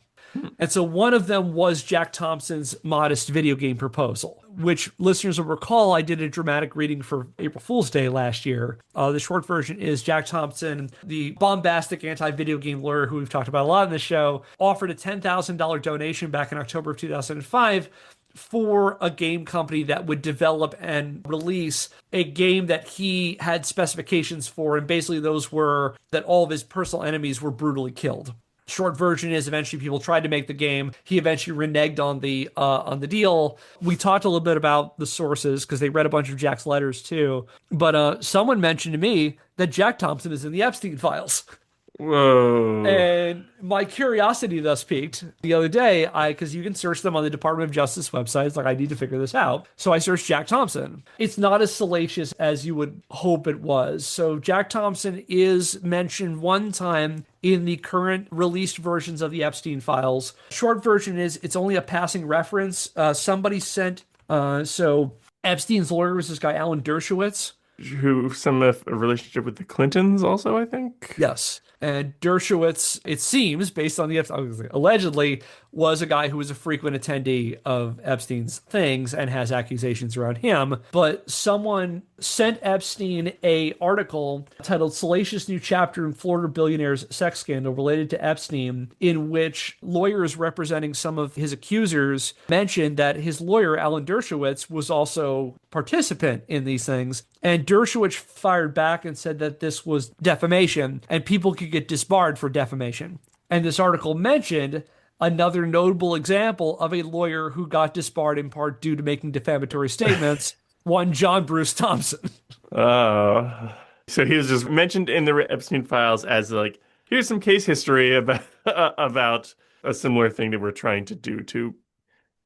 And so one of them was Jack Thompson's modest video game proposal, which listeners will recall I did a dramatic reading for April Fool's Day last year. The short version is Jack Thompson, the bombastic anti-video game lawyer who we've talked about a lot in the show, offered a $10,000 donation back in October of 2005 for a game company that would develop and release a game that he had specifications for. And basically those were that all of his personal enemies were brutally killed. Short version is eventually people tried to make the game. He eventually reneged on the deal. We talked a little bit about the sources because they read a bunch of Jack's letters too. But someone mentioned to me that Jack Thompson is in the Epstein files. Whoa. And my curiosity thus piqued the other day, because you can search them on the Department of Justice website. It's like, I need to figure this out. So I searched Jack Thompson. It's not as salacious as you would hope it was. So Jack Thompson is mentioned one time in the current released versions of the Epstein files. Short version is it's only a passing reference. Somebody sent, so Epstein's lawyer was this guy, Alan Dershowitz. Who some of a relationship with the Clintons also, I think. Yes. And Dershowitz, it seems, based on the allegedly, was a guy who was a frequent attendee of Epstein's things and has accusations around him. But someone sent Epstein a article titled "Salacious New Chapter in Florida Billionaire's Sex Scandal Related to Epstein," in which lawyers representing some of his accusers mentioned that his lawyer, Alan Dershowitz, was also participant in these things. And Dershowitz fired back and said that this was defamation and people could get disbarred for defamation. And this article mentioned another notable example of a lawyer who got disbarred in part due to making defamatory statements, one John Bruce Thompson. Oh. So he was just mentioned in the Epstein files as like, here's some case history about about a similar thing that we're trying to do to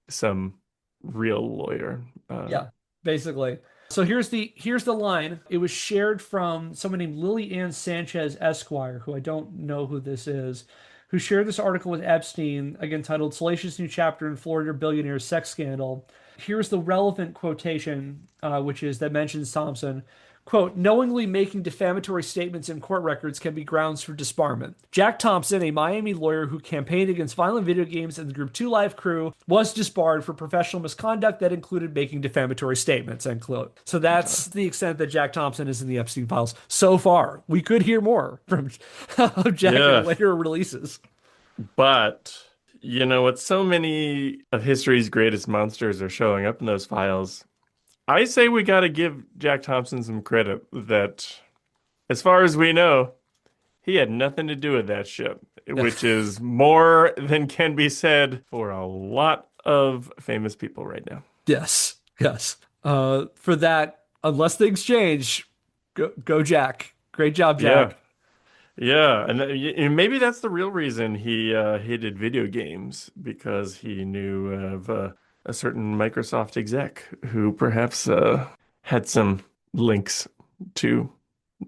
some real lawyer. Yeah, basically. So here's the line. It was shared from someone named Lily Ann Sanchez Esquire, who I don't know who this is, who shared this article with Epstein, again titled "Salacious New Chapter in Florida Billionaire Sex Scandal." Here's the relevant quotation, which is that mentions Thompson. Quote, knowingly making defamatory statements in court records can be grounds for disbarment. Jack Thompson, a Miami lawyer who campaigned against violent video games and the Group 2 Live crew, was disbarred for professional misconduct that included making defamatory statements, end quote. So that's the extent that Jack Thompson is in the Epstein files so far. We could hear more from Jack in later releases. But, you know what? So many of history's greatest monsters are showing up in those files. I say we got to give Jack Thompson some credit that, as far as we know, he had nothing to do with that shit, which is more than can be said for a lot of famous people right now. Yes, yes. For that, unless things change, go Jack. Great job, Jack. Yeah, and maybe that's the real reason he hated video games, because he knew of a certain Microsoft exec who perhaps had some links to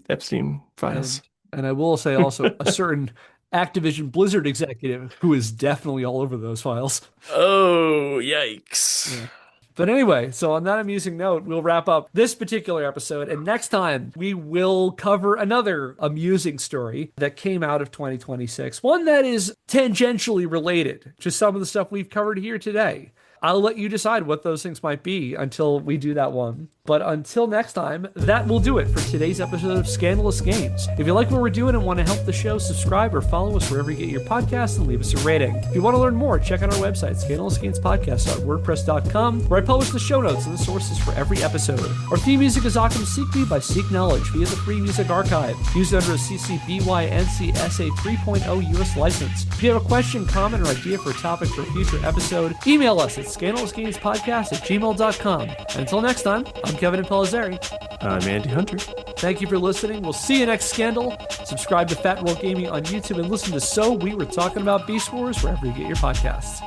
Epstein files. And I will say also a certain Activision Blizzard executive who is definitely all over those files. Oh, yikes. Yeah. But anyway, so on that amusing note, we'll wrap up this particular episode. And next time, we will cover another amusing story that came out of 2026. One that is tangentially related to some of the stuff we've covered here today. I'll let you decide what those things might be until we do that one. But until next time, that will do it for today's episode of Scandalous Games. If you like what we're doing and want to help the show, subscribe or follow us wherever you get your podcasts and leave us a rating. If you want to learn more, check out our website, scandalousgamespodcast.wordpress.com, where I publish the show notes and the sources for every episode. Our theme music is Occam Seek Me by Seek Knowledge via the Free Music Archive, used under a CC BY NCSA 3.0 US license. If you have a question, comment, or idea for a topic for a future episode, email us at scandalousgamespodcast@gmail.com. Until next time, I'm Kevin Impellizeri. I'm Andy Hunter. Thank you for listening. We'll see you next Scandal. Subscribe to Fat Roll Gaming on YouTube and listen to So We Were Talking About Beast Wars wherever you get your podcasts.